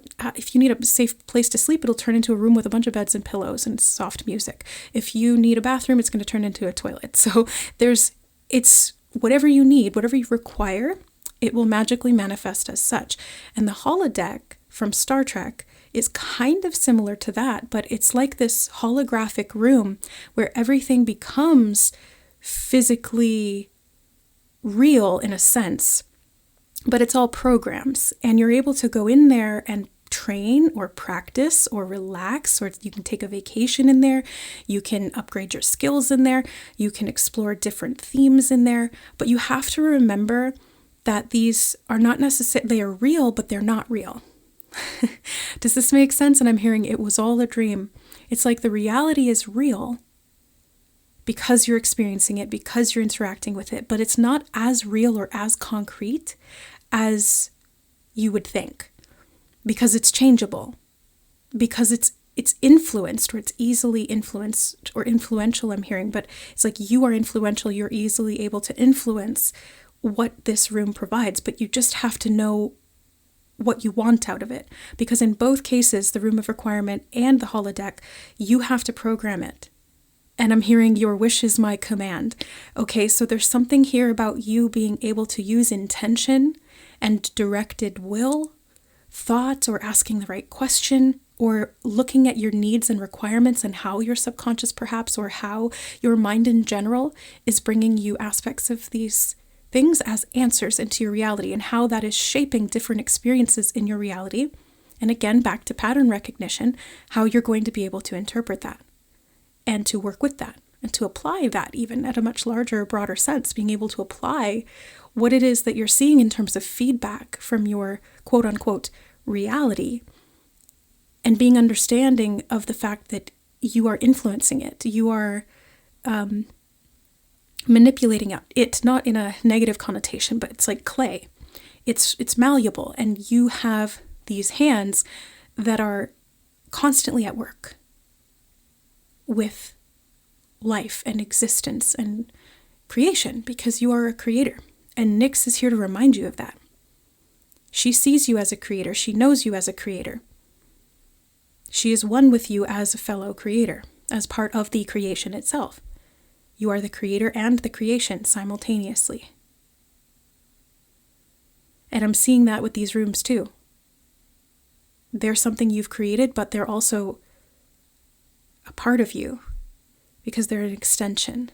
safe place to sleep, it'll turn into a room with a bunch of beds and pillows and soft music. If you need a bathroom, it's going to turn into a toilet. So it's whatever you need, whatever you require, it will magically manifest as such. And the holodeck from Star Trek is kind of similar to that, but it's like this holographic room where everything becomes physically real in a sense, but it's all programs, and you're able to go in there and train or practice or relax, or you can take a vacation in there, you can upgrade your skills in there, you can explore different themes in there, but you have to remember that these are not necessarily, they are real, but they're not real. Does this make sense? And I'm hearing it was all a dream. It's like the reality is real, because you're experiencing it, because you're interacting with it, but it's not as real or as concrete as you would think, because it's changeable, because it's influenced, or it's easily influenced, or influential, I'm hearing, but it's like you are influential, you're easily able to influence what this room provides, but you just have to know what you want out of it, because in both cases, the Room of Requirement and the holodeck, you have to program it. And I'm hearing your wish is my command. Okay, so there's something here about you being able to use intention and directed will, thought, or asking the right question, or looking at your needs and requirements and how your subconscious perhaps, or how your mind in general is bringing you aspects of these things as answers into your reality, and how that is shaping different experiences in your reality. And again, back to pattern recognition, how you're going to be able to interpret that, and to work with that, and to apply that even at a much larger, broader sense, being able to apply what it is that you're seeing in terms of feedback from your quote-unquote reality, and being understanding of the fact that you are influencing it, you are manipulating it, not in a negative connotation, but it's like clay. It's malleable, and you have these hands that are constantly at work with life and existence and creation, because you are a creator. And Nyx is here to remind you of that. She sees you as a creator. She knows you as a creator. She is one with you as a fellow creator, as part of the creation itself. You are the creator and the creation simultaneously. And I'm seeing that with these rooms too. They're something you've created, but they're also a part of you because they're an extension.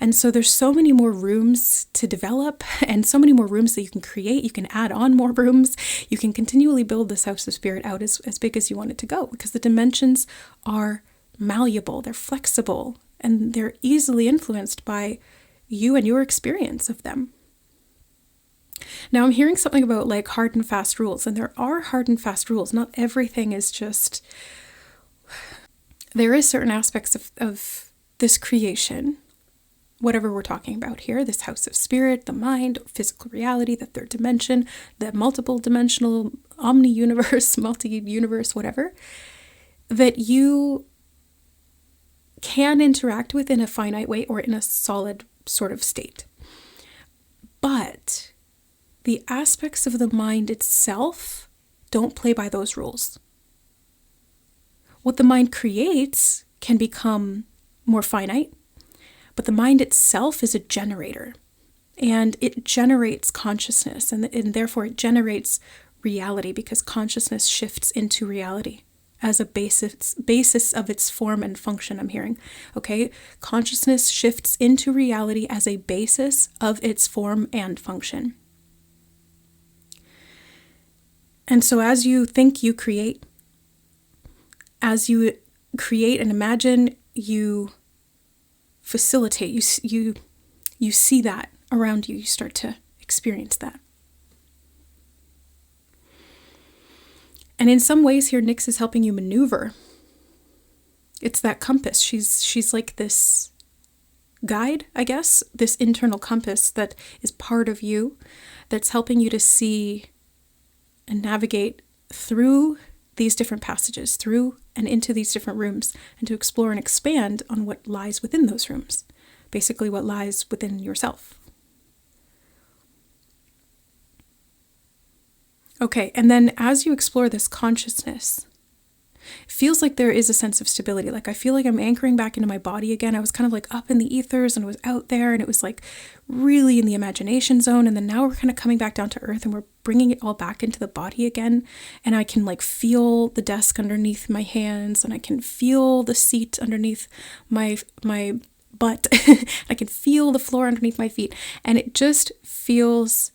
And so there's so many more rooms to develop and so many more rooms that you can create. You can add on more rooms. You can continually build this house of spirit out as big as you want it to go, because the dimensions are malleable, they're flexible, and they're easily influenced by you and your experience of them. Now I'm hearing something about like hard and fast rules, and there are hard and fast rules. Not everything is just... There is certain aspects of this creation, whatever we're talking about here, this house of spirit, the mind, physical reality, the third dimension, the multiple dimensional omni-universe, multi-universe, whatever, that you can interact with in a finite way or in a solid sort of state. But the aspects of the mind itself don't play by those rules. What the mind creates can become more finite, but the mind itself is a generator, and it generates consciousness, and therefore it generates reality, because consciousness shifts into reality as a basis of its form and function, I'm hearing. Okay? Consciousness shifts into reality as a basis of its form and function. And so as you think, you create. As you create and imagine, you facilitate, you see that around you, you start to experience that. And in some ways here, Nyx is helping you maneuver. It's that compass. She's like this guide, I guess, this internal compass that is part of you, that's helping you to see and navigate through these different passages, through and into these different rooms, and to explore and expand on what lies within those rooms. Basically, what lies within yourself. Okay, and then as you explore this consciousness, it feels like there is a sense of stability. Like I feel like I'm anchoring back into my body again. I was kind of like up in the ethers and I was out there and it was like really in the imagination zone. And then now we're kind of coming back down to earth and we're bringing it all back into the body again. And I can like feel the desk underneath my hands, and I can feel the seat underneath my butt. I can feel the floor underneath my feet. And it just feels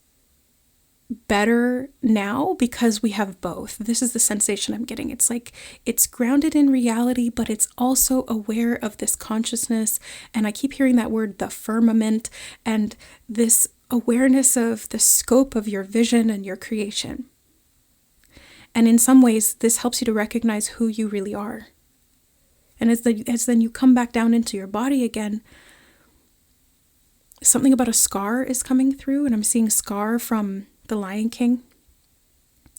better now because we have both. This is the sensation I'm getting. It's like it's grounded in reality, but it's also aware of this consciousness. And I keep hearing that word, the firmament, and this awareness of the scope of your vision and your creation. And in some ways, this helps you to recognize who you really are. And as then you come back down into your body again, something about a scar is coming through, and I'm seeing Scar from The Lion King.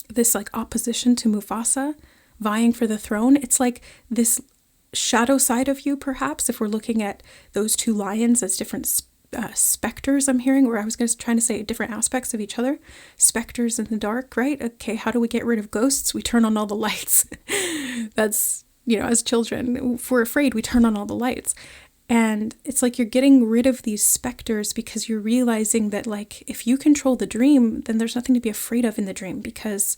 This like opposition to Mufasa, vying for the throne. It's like this shadow side of you, perhaps, if we're looking at those two lions as different specters, I'm hearing, or I was trying to say different aspects of each other. Specters in the dark, right? Okay, how do we get rid of ghosts? We turn on all the lights. That's, as children, if we're afraid, we turn on all the lights. And it's like you're getting rid of these specters because you're realizing that, like, if you control the dream, then there's nothing to be afraid of in the dream, because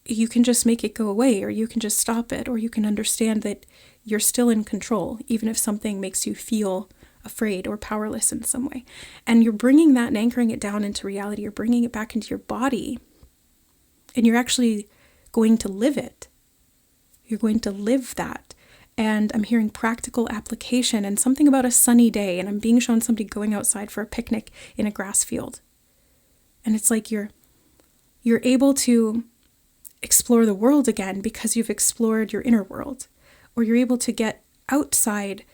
you can just make it go away, or you can just stop it, or you can understand that you're still in control, even if something makes you feel afraid or powerless in some way. And you're bringing that and anchoring it down into reality. You're bringing it back into your body, and you're actually going to live it. You're going to live that. And I'm hearing practical application and something about a sunny day, and I'm being shown somebody going outside for a picnic in a grass field. And it's like you're able to explore the world again because you've explored your inner world, or you're able to get outside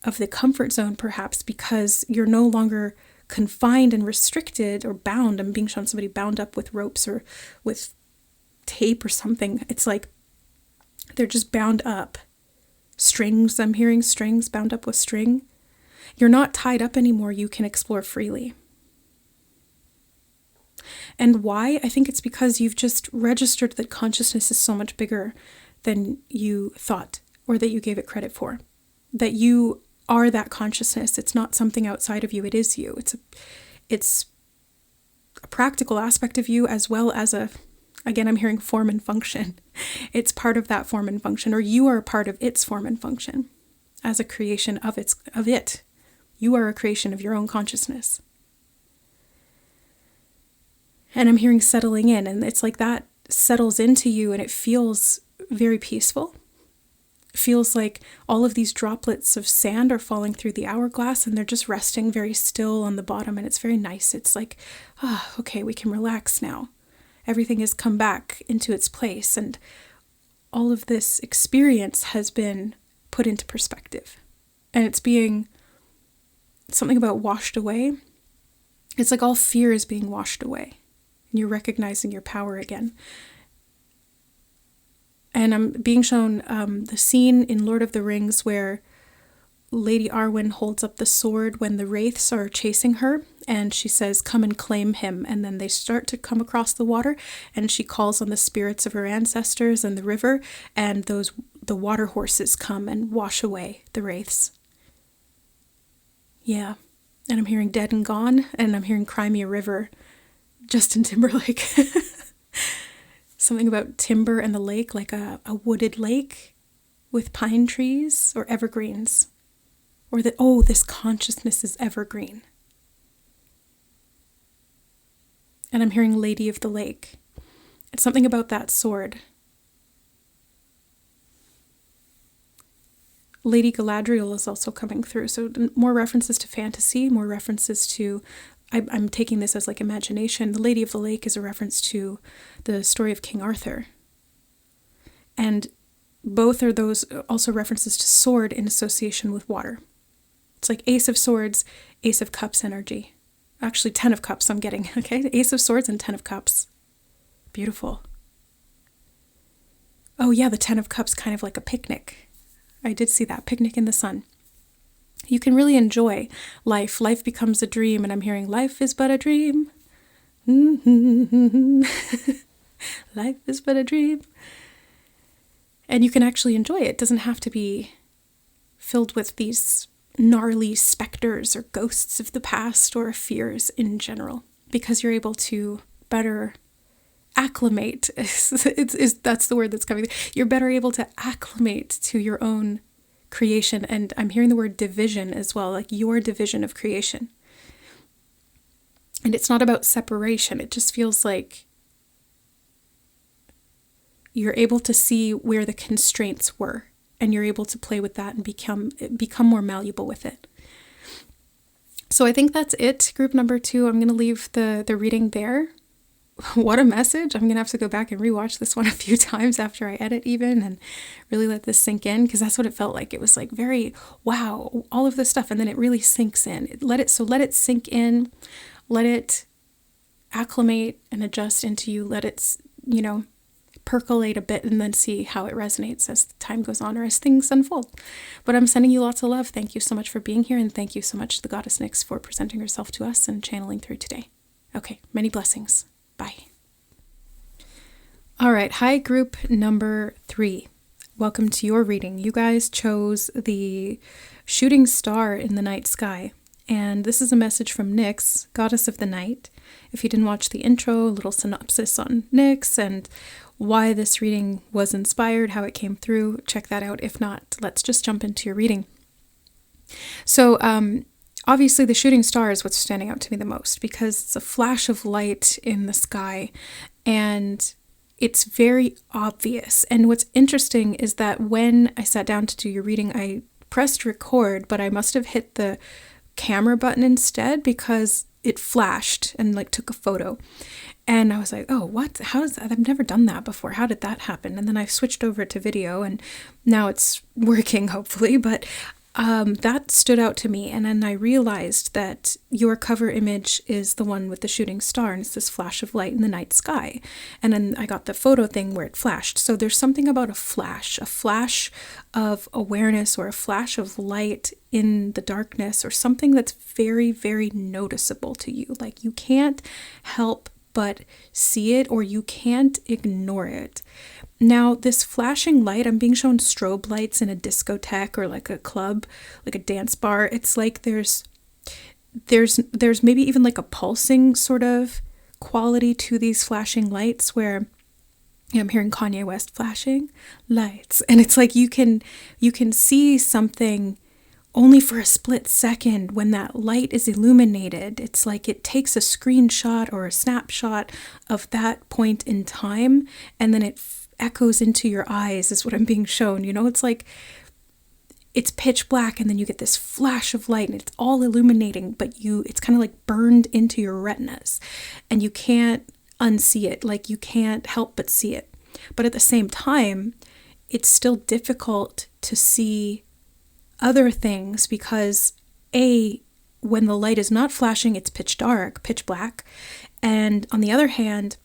of the comfort zone, perhaps, because you're no longer confined and restricted or bound. I'm being shown somebody bound up with ropes or with tape or something. It's like they're just bound up. Strings, I'm hearing strings, bound up with string. You're not tied up anymore. You can explore freely. And why? I think it's because you've just registered that consciousness is so much bigger than you thought or that you gave it credit for. That you are that consciousness. It's not something outside of you. It is you. It's a practical aspect of you, as well as again, I'm hearing form and function. It's part of that form and function, or you are a part of its form and function as a creation of it. You are a creation of your own consciousness. And I'm hearing settling in, and it's like that settles into you and it feels very peaceful. It feels like all of these droplets of sand are falling through the hourglass and they're just resting very still on the bottom, and it's very nice. It's like, okay, we can relax now. Everything has come back into its place, and all of this experience has been put into perspective. And it's being something about washed away. It's like all fear is being washed away, and you're recognizing your power again. And I'm being shown the scene in Lord of the Rings where Lady Arwen holds up the sword when the wraiths are chasing her, and she says, "Come and claim him." And then they start to come across the water, and she calls on the spirits of her ancestors and the river, and the water horses come and wash away the wraiths. Yeah. And I'm hearing Dead and Gone, and I'm hearing Cry Me a River, Justin Timberlake. Something about timber and the lake, like a wooded lake with pine trees or evergreens. Or that, this consciousness is evergreen. And I'm hearing Lady of the Lake. It's something about that sword. Lady Galadriel is also coming through. So more references to fantasy, more references to, I'm taking this as like imagination. The Lady of the Lake is a reference to the story of King Arthur. And both are those also references to sword in association with water. It's like Ace of Swords, Ace of Cups energy. Actually, 10 of Cups I'm getting, okay? Ace of Swords and 10 of Cups. Beautiful. Oh yeah, the 10 of Cups, kind of like a picnic. I did see that, picnic in the sun. You can really enjoy life. Life becomes a dream, and I'm hearing life is but a dream. Life is but a dream. And you can actually enjoy it. It doesn't have to be filled with these gnarly specters or ghosts of the past or fears in general, because you're able to better acclimate. That's the word that's coming. You're better able to acclimate to your own creation. And I'm hearing the word division as well, like your division of creation. And it's not about separation. It just feels like you're able to see where the constraints were, and you're able to play with that and become more malleable with it. So I think that's it, group number 2. I'm going to leave the reading there. What a message. I'm going to have to go back and rewatch this one a few times after I edit even, and really let this sink in, because that's what it felt like. It was like very, wow, all of this stuff, and then it really sinks in. Let it sink in, let it acclimate and adjust into you, let it, percolate a bit, and then see how it resonates as time goes on or as things unfold. But I'm sending you lots of love. Thank you so much for being here, and thank you so much to the Goddess Nyx for presenting herself to us and channeling through today. Okay, many blessings. Bye. All right, hi group number 3. Welcome to your reading. You guys chose the shooting star in the night sky. And this is a message from Nyx, Goddess of the Night. If you didn't watch the intro, a little synopsis on Nyx and why this reading was inspired, how it came through, check that out. If not, let's just jump into your reading. So, obviously the shooting star is what's standing out to me the most, because it's a flash of light in the sky and it's very obvious. And what's interesting is that when I sat down to do your reading, I pressed record, but I must have hit the camera button instead, because it flashed and took a photo. And I was like, oh, what? How is that? I've never done that before. How did that happen? And then I switched over to video, and now it's working, hopefully. But that stood out to me. And then I realized that your cover image is the one with the shooting star, and it's this flash of light in the night sky. And then I got the photo thing where it flashed. So there's something about a flash of awareness, or a flash of light in the darkness, or something that's very, very noticeable to you. Like you can't help but see it, or you can't ignore it. Now, this flashing light, I'm being shown strobe lights in a discotheque or like a club, like a dance bar. It's like there's maybe even like a pulsing sort of quality to these flashing lights where I'm hearing Kanye West, flashing lights. And it's like you can see something only for a split second when that light is illuminated. It's like it takes a screenshot or a snapshot of that point in time, and then it echoes into your eyes is what I'm being shown. It's like it's pitch black and then you get this flash of light and it's all illuminating, but it's kind of like burned into your retinas and you can't unsee it. Like you can't help but see it. But at the same time, it's still difficult to see other things because when the light is not flashing, it's pitch dark, pitch black. And on the other hand,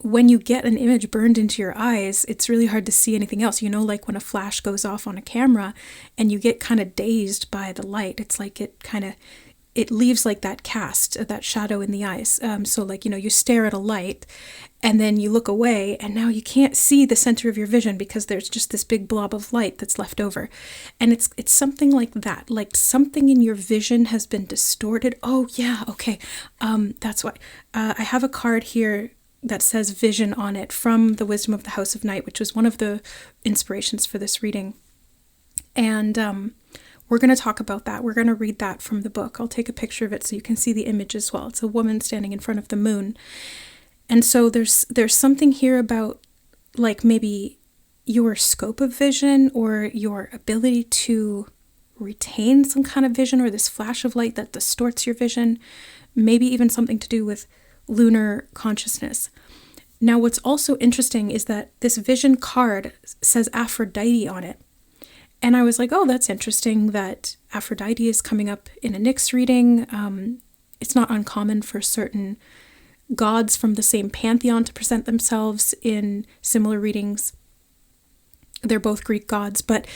when you get an image burned into your eyes, it's really hard to see anything else. Like when a flash goes off on a camera and you get kind of dazed by the light. It's like it leaves like that cast, that shadow in the eyes. So like, you stare at a light and then you look away and now you can't see the center of your vision because there's just this big blob of light that's left over. And it's something like that, like something in your vision has been distorted. Oh yeah, okay. That's why I have a card here that says vision on it from the Wisdom of the House of Night, which was one of the inspirations for this reading. And we're going to talk about that. We're going to read that from the book. I'll take a picture of it so you can see the image as well. It's a woman standing in front of the moon. And so there's something here about like maybe your scope of vision or your ability to retain some kind of vision or this flash of light that distorts your vision, maybe even something to do with lunar consciousness. Now, what's also interesting is that this vision card says Aphrodite on it. And I was like, oh, that's interesting that Aphrodite is coming up in a Nyx reading. It's not uncommon for certain gods from the same pantheon to present themselves in similar readings. They're both Greek gods, but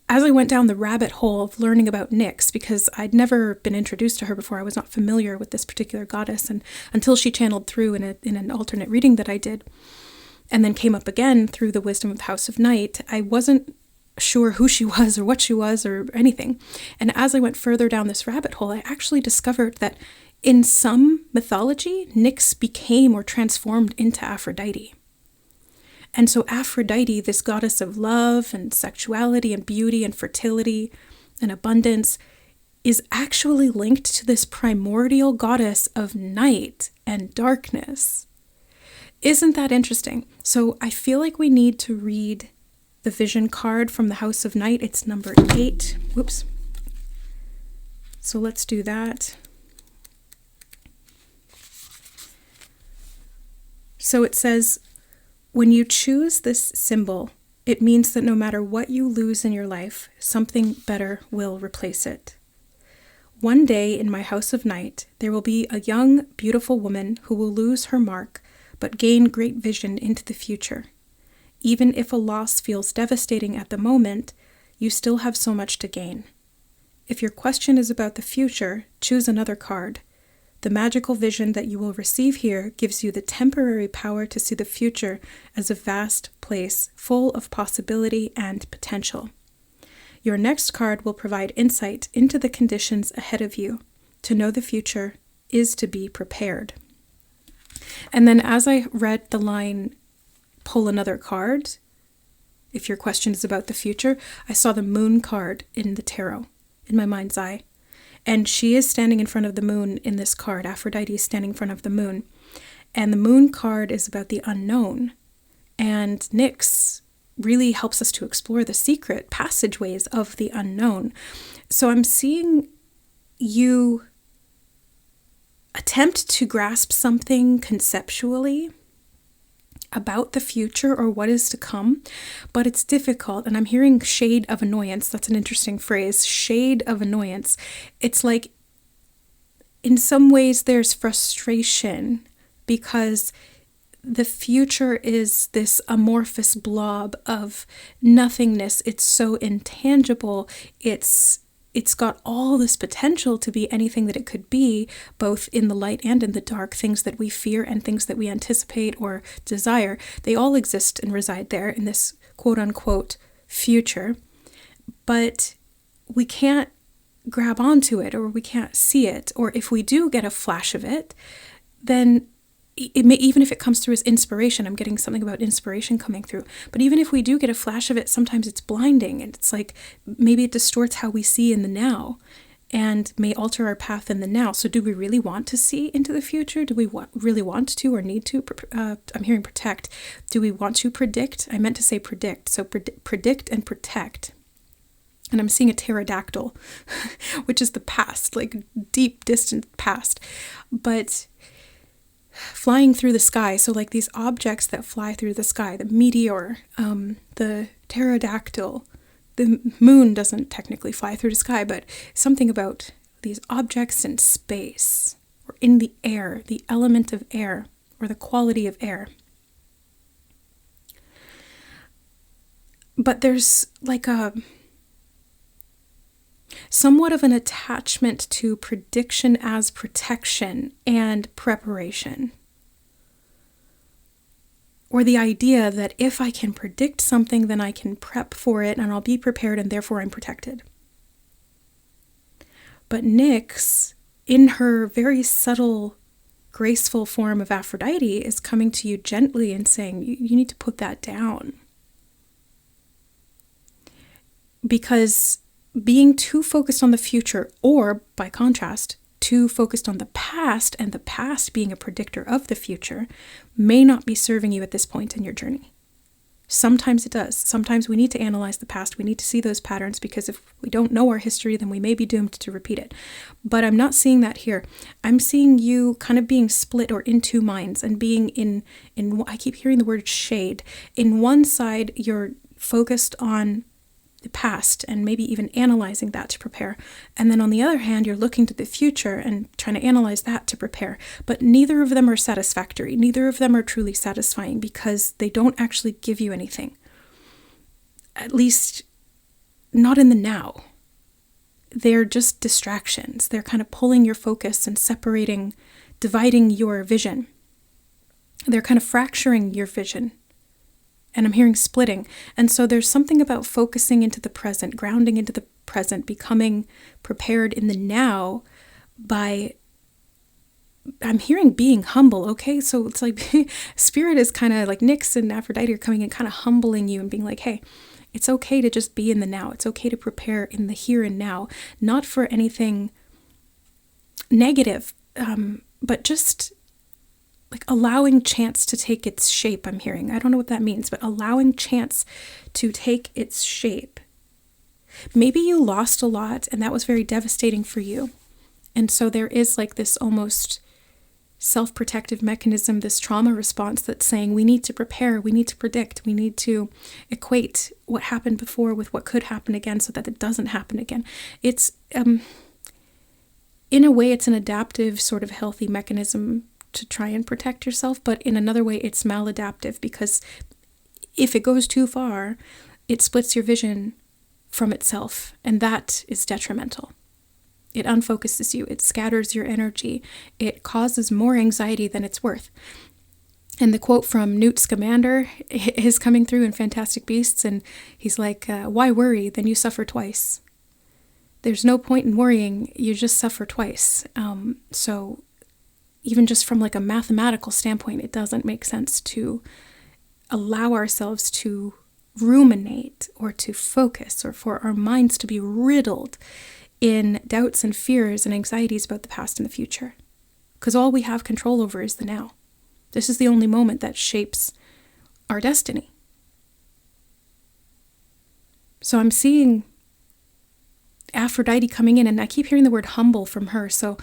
as I went down the rabbit hole of learning about Nyx, because I'd never been introduced to her before, I was not familiar with this particular goddess, and until she channeled through in an alternate reading that I did, and then came up again through the Wisdom of the House of Night, I wasn't sure who she was or what she was or anything. And as I went further down this rabbit hole, I actually discovered that in some mythology, Nyx became or transformed into Aphrodite. And so Aphrodite, this goddess of love and sexuality and beauty and fertility and abundance, is actually linked to this primordial goddess of night and darkness. Isn't that interesting? So I feel like we need to read the vision card from the House of Night. It's number 8. Whoops. So let's do that. So it says, when you choose this symbol, it means that no matter what you lose in your life, something better will replace it. One day in my House of Night, there will be a young, beautiful woman who will lose her mark, but gain great vision into the future. Even if a loss feels devastating at the moment, you still have so much to gain. If your question is about the future, choose another card. The magical vision that you will receive here gives you the temporary power to see the future as a vast place full of possibility and potential. Your next card will provide insight into the conditions ahead of you. To know the future is to be prepared. And then as I read the line, pull another card, if your question is about the future, I saw the moon card in the tarot, in my mind's eye. And she is standing in front of the moon in this card. Aphrodite is standing in front of the moon. And the moon card is about the unknown. And Nyx really helps us to explore the secret passageways of the unknown. So I'm seeing you attempt to grasp something conceptually about the future or what is to come, but it's difficult. And I'm hearing shade of annoyance. That's an interesting phrase, shade of annoyance. It's like in some ways there's frustration because the future is this amorphous blob of nothingness. It's so intangible. It's it's got all this potential to be anything that it could be, both in the light and in the dark. Things that we fear and things that we anticipate or desire, they all exist and reside there in this quote-unquote future. But we can't grab onto it, or we can't see it, or if we do get a flash of it, then it may, even if it comes through as inspiration, I'm getting something about inspiration coming through, but even if we do get a flash of it, sometimes it's blinding, and it's like maybe it distorts how we see in the now and may alter our path in the now. So do we really want to see into the future? Do we really want to or need to? I'm hearing protect. Do we want to predict? I meant to say predict. So predict and protect. And I'm seeing a pterodactyl, which is the past, like deep, distant past. But flying through the sky, so like these objects that fly through the sky, the meteor, the pterodactyl, the moon doesn't technically fly through the sky, but something about these objects in space or in the air, the element of air or the quality of air. But there's like a somewhat of an attachment to prediction as protection and preparation. Or the idea that if I can predict something, then I can prep for it and I'll be prepared and therefore I'm protected. But Nyx, in her very subtle, graceful form of Aphrodite, is coming to you gently and saying, you need to put that down. Because being too focused on the future, or by contrast, too focused on the past, and the past being a predictor of the future, may not be serving you at this point in your journey. Sometimes it does. Sometimes we need to analyze the past. We need to see those patterns, because if we don't know our history, then we may be doomed to repeat it. But I'm not seeing that here. I'm seeing you kind of being split or in two minds, and being in I keep hearing the word shade. In one side, you're focused on the past and maybe even analyzing that to prepare. And then on the other hand, you're looking to the future and trying to analyze that to prepare. But neither of them are satisfactory. Neither of them are truly satisfying, because they don't actually give you anything. At least not in the now. They're just distractions. They're kind of pulling your focus and separating, dividing your vision. They're kind of fracturing your vision. And I'm hearing splitting. And so there's something about focusing into the present, grounding into the present, becoming prepared in the now by, I'm hearing being humble, okay? So it's like Spirit is kind of like Nyx and Aphrodite are coming and kind of humbling you and being like, hey, it's okay to just be in the now. It's okay to prepare in the here and now, not for anything negative, but just like allowing chance to take its shape, I'm hearing. I don't know what that means, but allowing chance to take its shape. Maybe you lost a lot and that was very devastating for you. And so there is like this almost self-protective mechanism, this trauma response that's saying we need to prepare, we need to predict, we need to equate what happened before with what could happen again so that it doesn't happen again. It's, in a way, it's an adaptive sort of healthy mechanism to try and protect yourself, but in another way it's maladaptive, because if it goes too far, it splits your vision from itself, and that is detrimental. It unfocuses you, it scatters your energy, it causes more anxiety than it's worth. And the quote from Newt Scamander is coming through in Fantastic Beasts, and he's like, why worry? Then you suffer twice. There's no point in worrying, you just suffer twice. So even just from like a mathematical standpoint, it doesn't make sense to allow ourselves to ruminate or to focus, or for our minds to be riddled in doubts and fears and anxieties about the past and the future. Because all we have control over is the now. This is the only moment that shapes our destiny. So I'm seeing Aphrodite coming in, and I keep hearing the word humble from her. So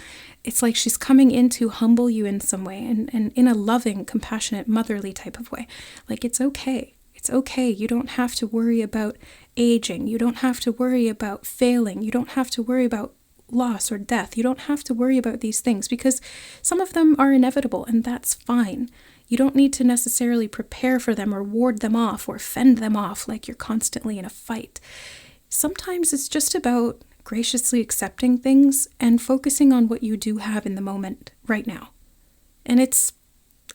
it's like she's coming in to humble you in some way, and in a loving, compassionate, motherly type of way. Like, it's okay. It's okay. You don't have to worry about aging. You don't have to worry about failing. You don't have to worry about loss or death. You don't have to worry about these things, because some of them are inevitable, and that's fine. You don't need to necessarily prepare for them or ward them off or fend them off like you're constantly in a fight. Sometimes it's just about graciously accepting things and focusing on what you do have in the moment right now. And it's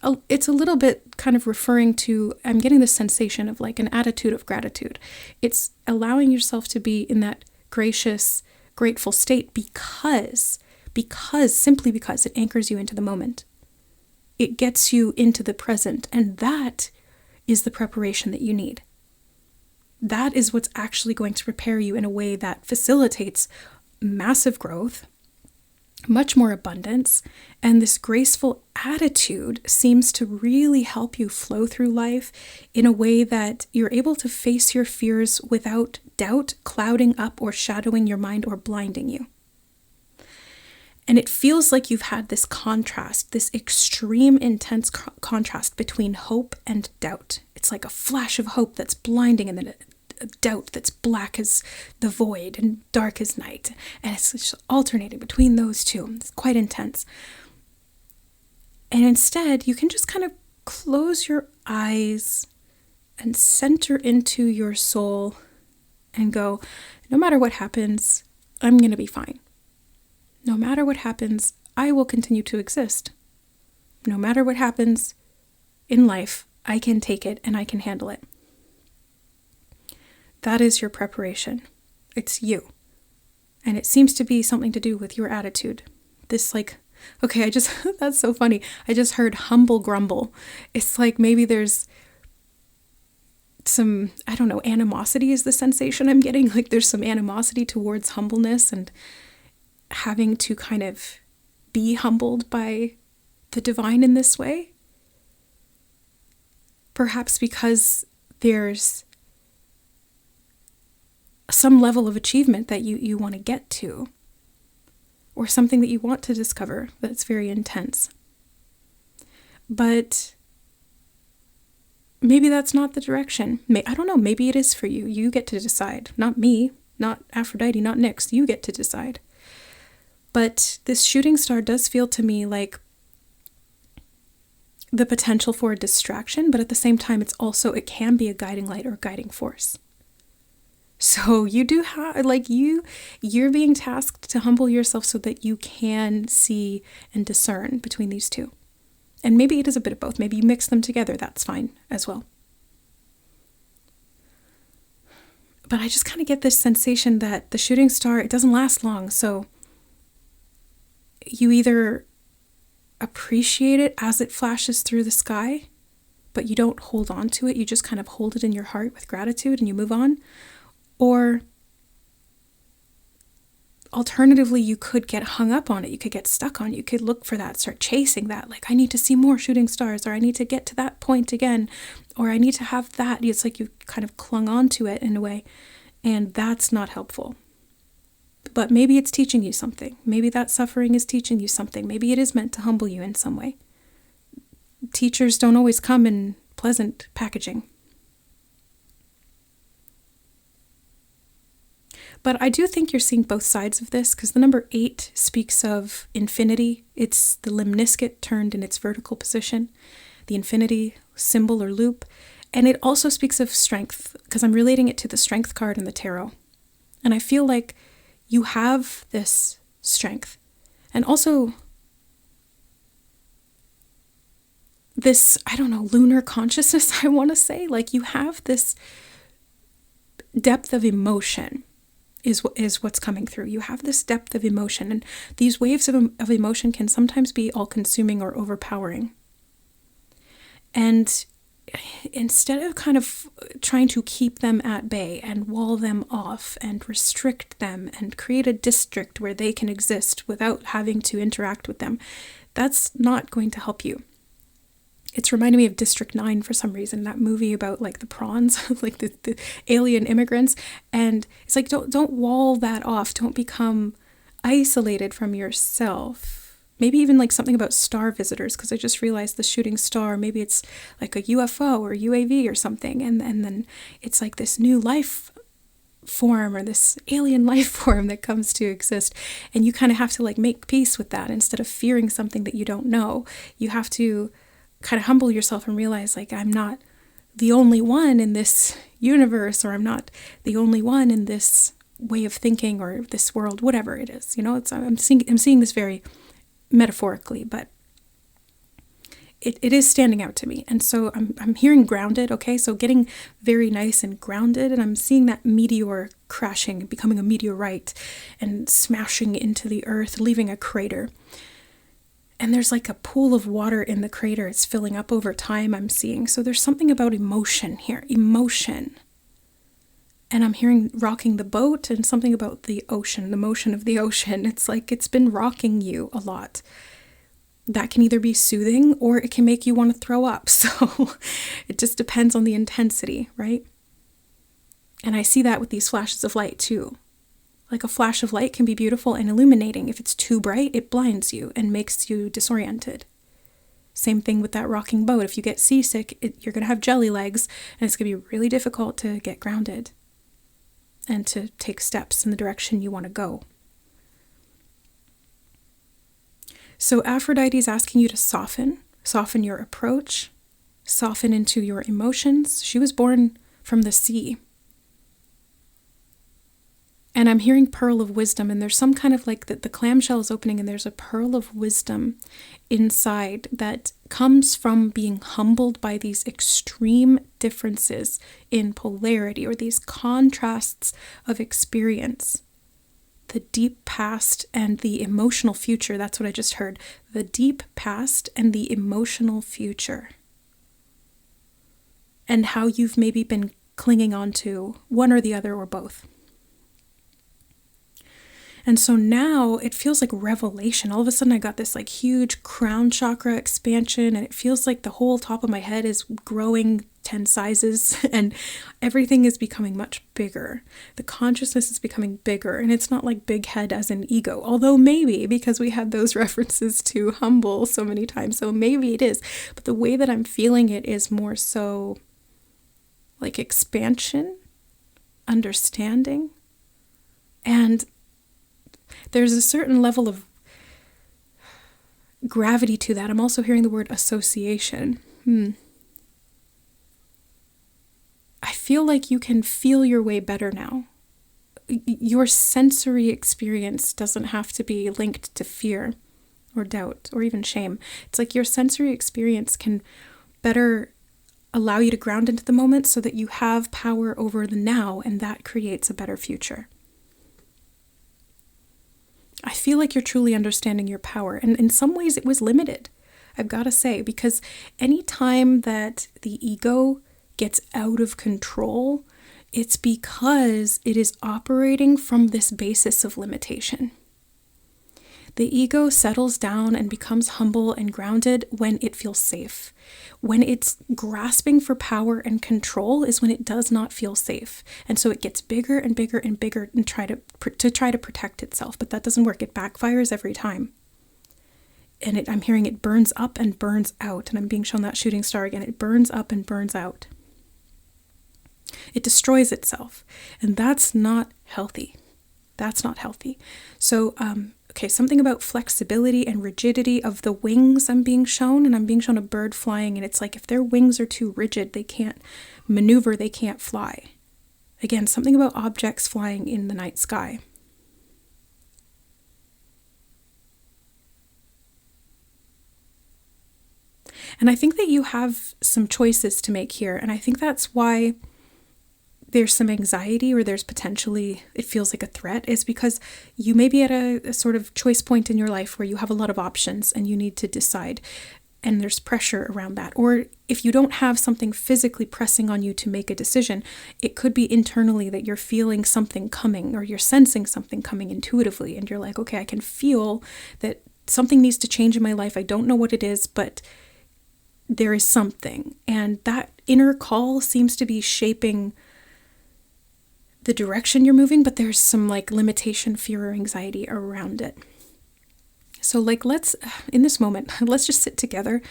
a little bit kind of referring to, I'm getting this sensation of like an attitude of gratitude. It's allowing yourself to be in that gracious, grateful state simply because it anchors you into the moment. It gets you into the present, and that is the preparation that you need. That is what's actually going to prepare you in a way that facilitates massive growth, much more abundance, and this graceful attitude seems to really help you flow through life in a way that you're able to face your fears without doubt clouding up or shadowing your mind or blinding you. And it feels like you've had this contrast, this extreme intense contrast between hope and doubt. It's like a flash of hope that's blinding, and then a doubt that's black as the void and dark as night. And it's just alternating between those two. It's quite intense. And instead, you can just kind of close your eyes and center into your soul and go, no matter what happens, I'm going to be fine. No matter what happens, I will continue to exist. No matter what happens in life, I can take it and I can handle it. That is your preparation. It's you. And it seems to be something to do with your attitude. This that's so funny. I just heard humble grumble. It's like maybe there's some, animosity is the sensation I'm getting. Like there's some animosity towards humbleness and having to kind of be humbled by the divine in this way. Perhaps because there's some level of achievement that you want to get to, or something that you want to discover that's very intense. But maybe that's not the direction. I don't know, maybe it is for you. You get to decide. Not me, not Aphrodite, not Nyx. You get to decide. But this shooting star does feel to me like the potential for a distraction, but at the same time, it can be a guiding light or a guiding force. So you do have, you're being tasked to humble yourself so that you can see and discern between these two. And maybe it is a bit of both. Maybe you mix them together. That's fine as well. But I just kind of get this sensation that the shooting star, it doesn't last long. So you either appreciate it as it flashes through the sky, but you don't hold on to it. You just kind of hold it in your heart with gratitude and you move on. Or alternatively, you could get hung up on it. You could get stuck on it. You could look for that, start chasing that. Like, I need to see more shooting stars, or I need to get to that point again, or I need to have that. It's like you kind of clung on to it in a way, and that's not helpful. But maybe it's teaching you something. Maybe that suffering is teaching you something. Maybe it is meant to humble you in some way. Teachers don't always come in pleasant packaging. But I do think you're seeing both sides of this, because the number 8 speaks of infinity. It's the lemniscate turned in its vertical position, the infinity symbol or loop. And it also speaks of strength, because I'm relating it to the strength card in the tarot. And I feel like you have this strength. And also this, lunar consciousness, I want to say. Like, you have this depth of emotion. Is what's coming through. You have this depth of emotion, and these waves of emotion can sometimes be all-consuming or overpowering. And instead of kind of trying to keep them at bay and wall them off and restrict them and create a district where they can exist without having to interact with them, that's not going to help you. It's reminding me of District 9 for some reason, that movie about like the prawns, like the alien immigrants. And it's like, don't wall that off. Don't become isolated from yourself. Maybe even like something about star visitors, because I just realized the shooting star, maybe it's like a UFO or UAV or something. And then it's like this new life form or this alien life form that comes to exist. And you kind of have to like make peace with that instead of fearing something that you don't know. You have to kind of humble yourself and realize, like, I'm not the only one in this universe, or I'm not the only one in this way of thinking or this world, whatever it is. I'm seeing this very metaphorically, but it is standing out to me. And so I'm hearing grounded, okay? So getting very nice and grounded, and I'm seeing that meteor crashing, becoming a meteorite and smashing into the earth, leaving a crater. And there's like a pool of water in the crater. It's filling up over time, I'm seeing. So there's something about emotion here, emotion. And I'm hearing rocking the boat and something about the ocean, the motion of the ocean. It's like it's been rocking you a lot. That can either be soothing or it can make you want to throw up. So it just depends on the intensity, right? And I see that with these flashes of light too. Like a flash of light can be beautiful and illuminating. If it's too bright, it blinds you and makes you disoriented. Same thing with that rocking boat. If you get seasick, you're going to have jelly legs, and it's going to be really difficult to get grounded and to take steps in the direction you want to go. So Aphrodite is asking you to soften your approach, soften into your emotions. She was born from the sea. And I'm hearing pearl of wisdom, and there's some kind of like the clamshell is opening and there's a pearl of wisdom inside that comes from being humbled by these extreme differences in polarity or these contrasts of experience. The deep past and the emotional future, that's what I just heard. The deep past and the emotional future. And how you've maybe been clinging on to one or the other or both. And so now it feels like revelation. All of a sudden I got this like huge crown chakra expansion, and it feels like the whole top of my head is growing 10 sizes and everything is becoming much bigger. The consciousness is becoming bigger, and it's not like big head as in ego, although maybe because we had those references to humble so many times, so maybe it is. But the way that I'm feeling it is more so like expansion, understanding, and there's a certain level of gravity to that. I'm also hearing the word association. I feel like you can feel your way better now. Your sensory experience doesn't have to be linked to fear or doubt or even shame. It's like your sensory experience can better allow you to ground into the moment so that you have power over the now, and that creates a better future. I feel like you're truly understanding your power, and in some ways it was limited, I've got to say, because any time that the ego gets out of control, it's because it is operating from this basis of limitation. The ego settles down and becomes humble and grounded when it feels safe. When it's grasping for power and control is when it does not feel safe. And so it gets bigger and bigger and bigger and try to protect itself. But that doesn't work. It backfires every time. And I'm hearing it burns up and burns out. And I'm being shown that shooting star again. It burns up and burns out. It destroys itself. And that's not healthy. That's not healthy. So, okay, something about flexibility and rigidity of the wings I'm being shown, and I'm being shown a bird flying, and it's like if their wings are too rigid, they can't maneuver, they can't fly. Again, something about objects flying in the night sky. And I think that you have some choices to make here, and I think that's why there's some anxiety, or there's potentially, it feels like a threat, is because you may be at a sort of choice point in your life where you have a lot of options and you need to decide, and there's pressure around that. Or if you don't have something physically pressing on you to make a decision, it could be internally that you're feeling something coming, or you're sensing something coming intuitively, and you're like, okay, I can feel that something needs to change in my life. I don't know what it is, but there is something. And that inner call seems to be shaping the direction you're moving, but there's some like limitation, fear, or anxiety around it. So like in this moment, let's just sit together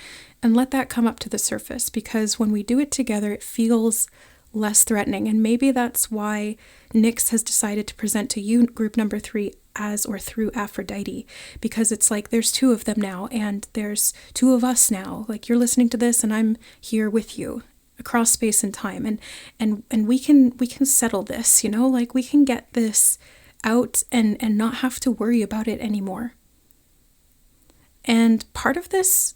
and let that come up to the surface, because when we do it together, it feels less threatening. And maybe that's why Nyx has decided to present to you group number 3 as or through Aphrodite, because it's like there's 2 of them now, and there's 2 of us now. Like you're listening to this and I'm here with you. across space and time, and we can settle this, like we can get this out and not have to worry about it anymore. And part of this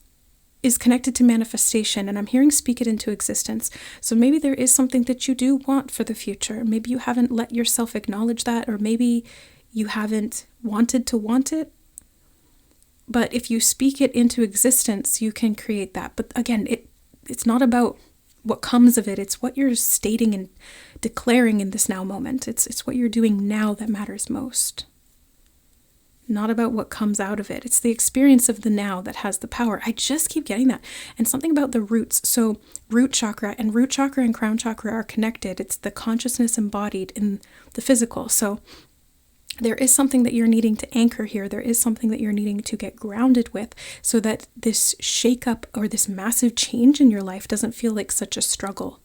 is connected to manifestation, and I'm hearing speak it into existence. So maybe there is something that you do want for the future. Maybe you haven't let yourself acknowledge that, or maybe you haven't wanted to want it. But if you speak it into existence, you can create that. But again, it's not about what comes of it. It's what you're stating and declaring in this now moment. It's what you're doing now that matters most. Not about what comes out of it. It's the experience of the now that has the power. I just keep getting that. And something about the roots. So root chakra and crown chakra are connected. It's the consciousness embodied in the physical. So there is something that you're needing to anchor here. There is something that you're needing to get grounded with so that this shakeup or this massive change in your life doesn't feel like such a struggle.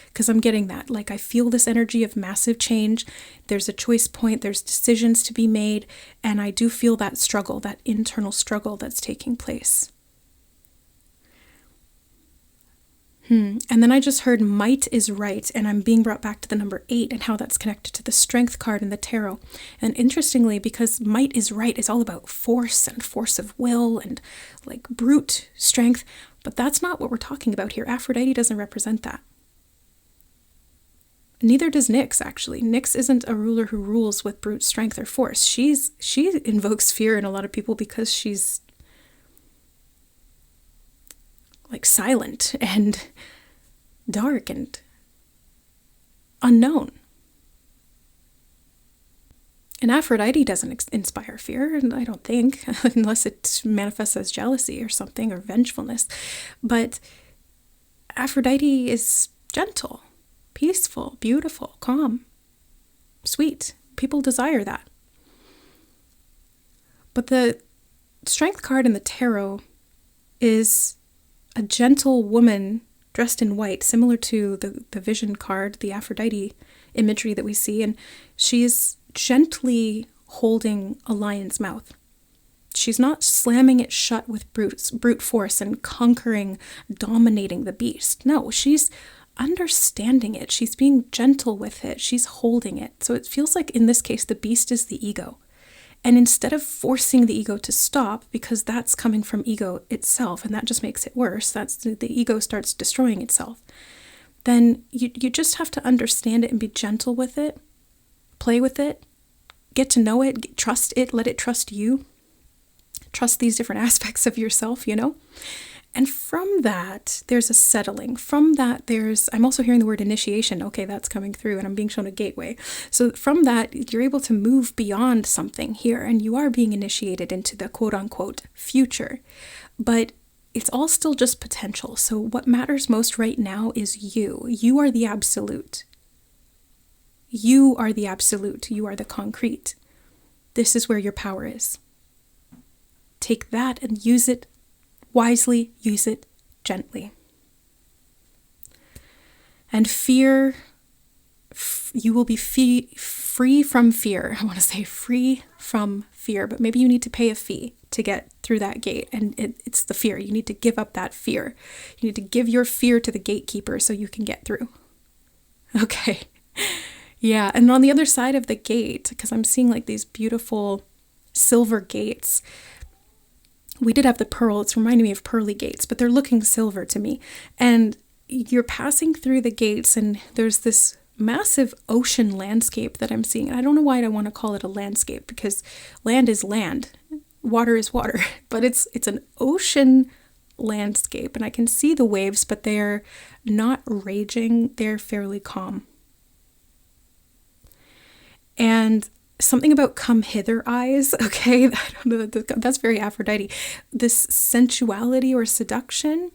Because I'm getting that. Like, I feel this energy of massive change. There's a choice point. There's decisions to be made. And I do feel that struggle, that internal struggle that's taking place. And then I just heard might is right. And I'm being brought back to the number 8 and how that's connected to the strength card in the tarot. And interestingly, because might is right is all about force and force of will and like brute strength. But that's not what we're talking about here. Aphrodite doesn't represent that. Neither does Nyx, actually. Nyx isn't a ruler who rules with brute strength or force. She invokes fear in a lot of people because she's like silent and dark and unknown. And Aphrodite doesn't inspire fear, I don't think, unless it manifests as jealousy or something, or vengefulness. But Aphrodite is gentle, peaceful, beautiful, calm, sweet. People desire that. But the strength card in the tarot is a gentle woman dressed in white, similar to the vision card, the Aphrodite imagery that we see. And she's gently holding a lion's mouth. She's not slamming it shut with brute force and conquering, dominating the beast. No, she's understanding it. She's being gentle with it. She's holding it. So it feels like in this case, the beast is the ego. And instead of forcing the ego to stop, because that's coming from ego itself, and that just makes it worse, that's the ego starts destroying itself, then you just have to understand it and be gentle with it, play with it, get to know it, trust it, let it trust you, trust these different aspects of yourself, And from that, there's a settling. From that, I'm also hearing the word initiation. Okay, that's coming through, and I'm being shown a gateway. So from that, you're able to move beyond something here, and you are being initiated into the quote-unquote future. But it's all still just potential. So what matters most right now is you. You are the absolute. You are the absolute. You are the concrete. This is where your power is. Take that and use it wisely, use it gently. And fear, you will be free from fear. I want to say free from fear, but maybe you need to pay a fee to get through that gate. And it's the fear. You need to give up that fear. You need to give your fear to the gatekeeper so you can get through. Okay. Yeah. And on the other side of the gate, because I'm seeing like these beautiful silver gates, we did have the pearl. It's reminding me of pearly gates, but they're looking silver to me. And you're passing through the gates, and there's this massive ocean landscape that I'm seeing. And I don't know why I want to call it a landscape, because land is land, water is water, but it's an ocean landscape. And I can see the waves, but they're not raging. They're fairly calm. And something about come hither eyes, okay? I don't know, that's very Aphrodite. This sensuality or seduction.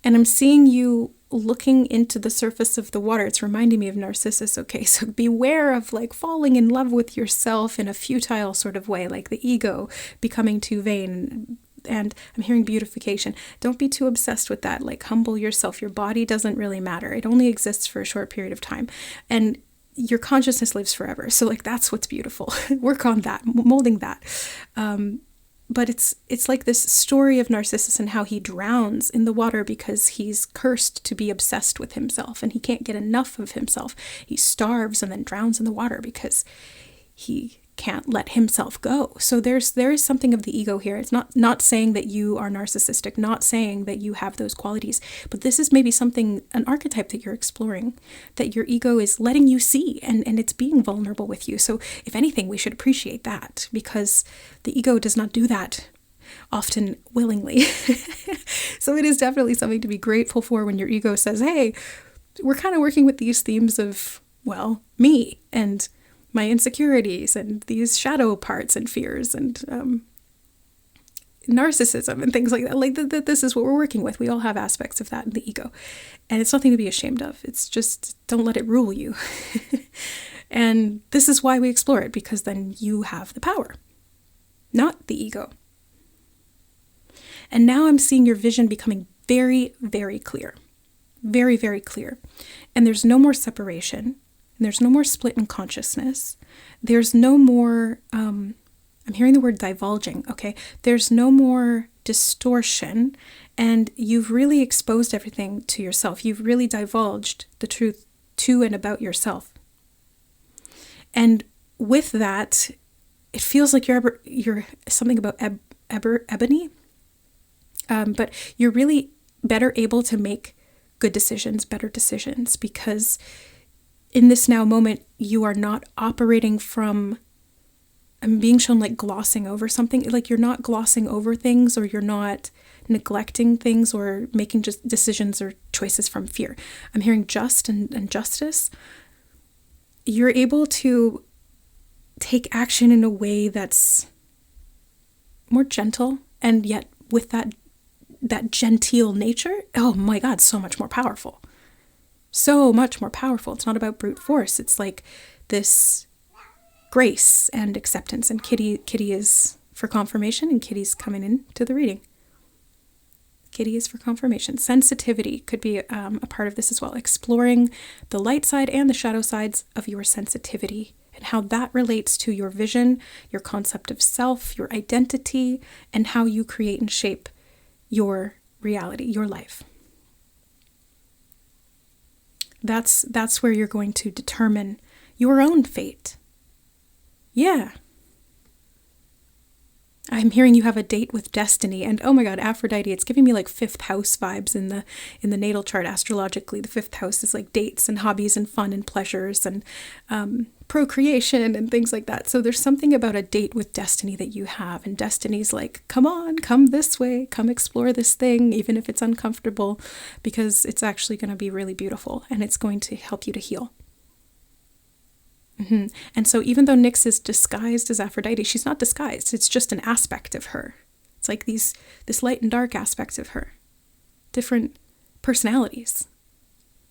And I'm seeing you looking into the surface of the water. It's reminding me of Narcissus, okay? So beware of like falling in love with yourself in a futile sort of way, like the ego becoming too vain. And I'm hearing beautification. Don't be too obsessed with that. Like, humble yourself. Your body doesn't really matter. It only exists for a short period of time. And your consciousness lives forever. So like, that's what's beautiful. Work on that, molding that. But it's like this story of Narcissus and how he drowns in the water because he's cursed to be obsessed with himself and he can't get enough of himself. He starves and then drowns in the water because he can't let himself go. So there is something of the ego here. It's not saying that you are narcissistic, not saying that you have those qualities, but this is maybe an archetype that you're exploring, that your ego is letting you see, and it's being vulnerable with you. So if anything, we should appreciate that, because the ego does not do that often willingly. So it is definitely something to be grateful for when your ego says, hey, we're kind of working with these themes of, well, me and my insecurities and these shadow parts and fears and narcissism and things like that. Like this is what we're working with. We all have aspects of that in the ego. And it's nothing to be ashamed of. It's just, don't let it rule you. And this is why we explore it, because then you have the power, not the ego. And now I'm seeing your vision becoming very, very clear. Very, very clear. And there's no more separation. There's no more split in consciousness. There's no more, I'm hearing the word divulging, okay? There's no more distortion, and you've really exposed everything to yourself. You've really divulged the truth to and about yourself. And with that, it feels like you're something about ebony, but you're really better able to make good decisions, better decisions, because in this now moment, you are not operating from, I'm being shown like glossing over something, like you're not glossing over things, or you're not neglecting things or making just decisions or choices from fear. I'm hearing just and justice. You're able to take action in a way that's more gentle, and yet with that genteel nature, oh my God, so much more powerful. So much more powerful. It's not about brute force. It's like this grace and acceptance. And Kitty is for confirmation, and Kitty's coming in to the reading. Kitty is for confirmation. Sensitivity could be a part of this as well. Exploring the light side and the shadow sides of your sensitivity, and how that relates to your vision, your concept of self, your identity, and how you create and shape your reality, your life. That's where you're going to determine your own fate. Yeah. I'm hearing you have a date with destiny, and oh my God, Aphrodite, it's giving me like fifth house vibes in the natal chart astrologically. The fifth house is like dates and hobbies and fun and pleasures and procreation and things like that. So there's something about a date with destiny that you have, and destiny's like, come on, come this way, come explore this thing, even if it's uncomfortable, because it's actually going to be really beautiful and it's going to help you to heal. Mm-hmm. And so even though Nyx is disguised as Aphrodite, she's not disguised. It's just an aspect of her. It's like this light and dark aspects of her, different personalities.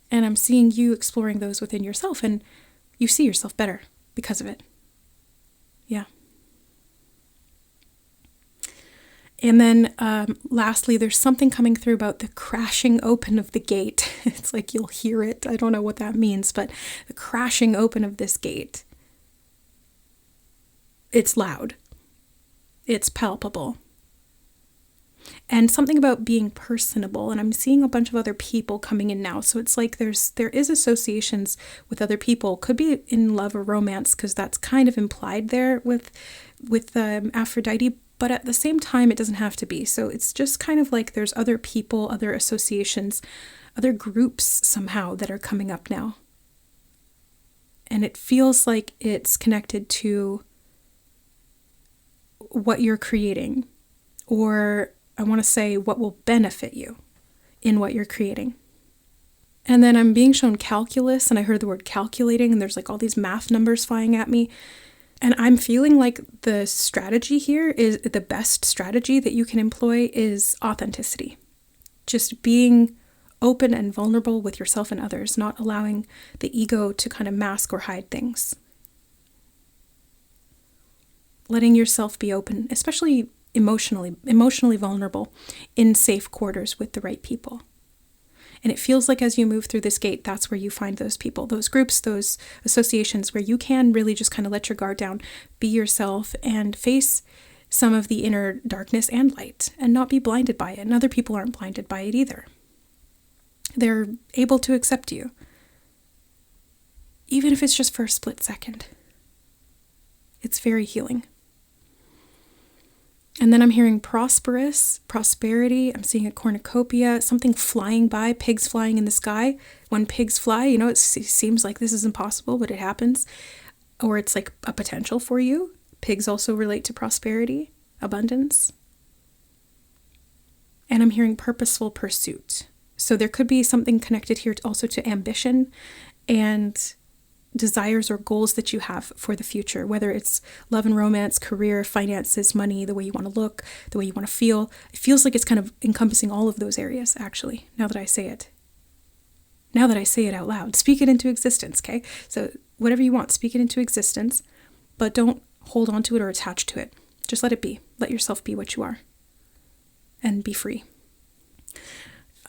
And I'm seeing you exploring those within yourself, and you see yourself better because of it. Yeah. And then lastly, there's something coming through about the crashing open of the gate. It's like you'll hear it. I don't know what that means, but the crashing open of this gate. It's loud. It's palpable. And something about being personable. And I'm seeing a bunch of other people coming in now. So it's like there is associations with other people. Could be in love or romance, because that's kind of implied there with Aphrodite. But at the same time, it doesn't have to be. So it's just kind of like there's other people, other associations, other groups somehow that are coming up now. And it feels like it's connected to what you're creating, or I want to say what will benefit you in what you're creating. And then I'm being shown calculus, and I heard the word calculating, and there's like all these math numbers flying at me. And I'm feeling like the strategy here is the best strategy that you can employ is authenticity. Just being open and vulnerable with yourself and others, not allowing the ego to kind of mask or hide things. Letting yourself be open, especially emotionally vulnerable in safe quarters with the right people. And it feels like as you move through this gate, that's where you find those people, those groups, those associations where you can really just kind of let your guard down, be yourself, and face some of the inner darkness and light and not be blinded by it. And other people aren't blinded by it either. They're able to accept you, even if it's just for a split second. It's very healing. And then I'm hearing prosperity. I'm seeing a cornucopia, something flying by, pigs flying in the sky. When pigs fly, it seems like this is impossible, but it happens. Or it's like a potential for you. Pigs also relate to prosperity, abundance. And I'm hearing purposeful pursuit. So there could be something connected here also to ambition and desires or goals that you have for the future, whether it's love and romance, career, finances, money, the way you want to look, the way you want to feel. It feels like it's kind of encompassing all of those areas, actually, now that I say it. Now that I say it out loud. Speak it into existence, okay? So whatever you want, speak it into existence, but don't hold on to it or attach to it. Just let it be. Let yourself be what you are and be free.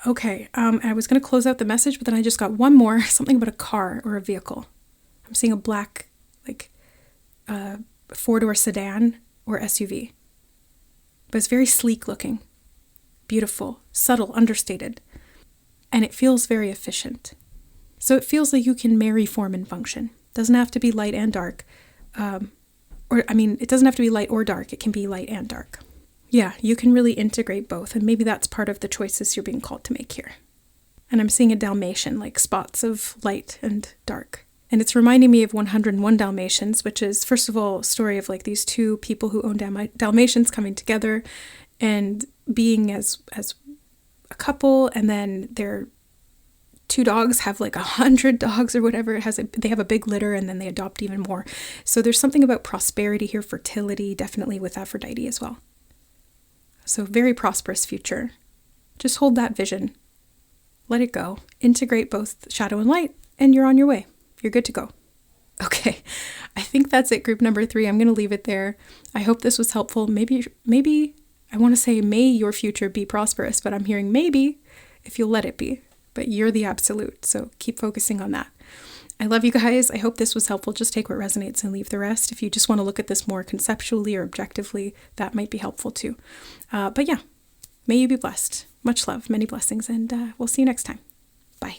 Okay, I was going to close out the message, but then I just got one more, something about a car or a vehicle. I'm seeing a black, four-door sedan or SUV. But it's very sleek looking, beautiful, subtle, understated. And it feels very efficient. So it feels like you can marry form and function. It doesn't have to be light and dark. It doesn't have to be light or dark. It can be light and dark. Yeah, you can really integrate both. And maybe that's part of the choices you're being called to make here. And I'm seeing a Dalmatian, like spots of light and dark. And it's reminding me of 101 Dalmatians, which is, first of all, a story of like these two people who own Dalmatians coming together and being as a couple, and then their two dogs have like 100 dogs or whatever. They have a big litter, and then they adopt even more. So there's something about prosperity here, fertility, definitely with Aphrodite as well. So very prosperous future. Just hold that vision. Let it go. Integrate both shadow and light, and you're on your way. You're good to go. Okay, I think that's it, group number 3. I'm going to leave it there. I hope this was helpful. Maybe I want to say may your future be prosperous, but I'm hearing maybe if you'll let it be. But you're the absolute, so keep focusing on that. I love you guys. I hope this was helpful. Just take what resonates and leave the rest. If you just want to look at this more conceptually or objectively, that might be helpful too. But yeah, may you be blessed. Much love, many blessings, and we'll see you next time. Bye.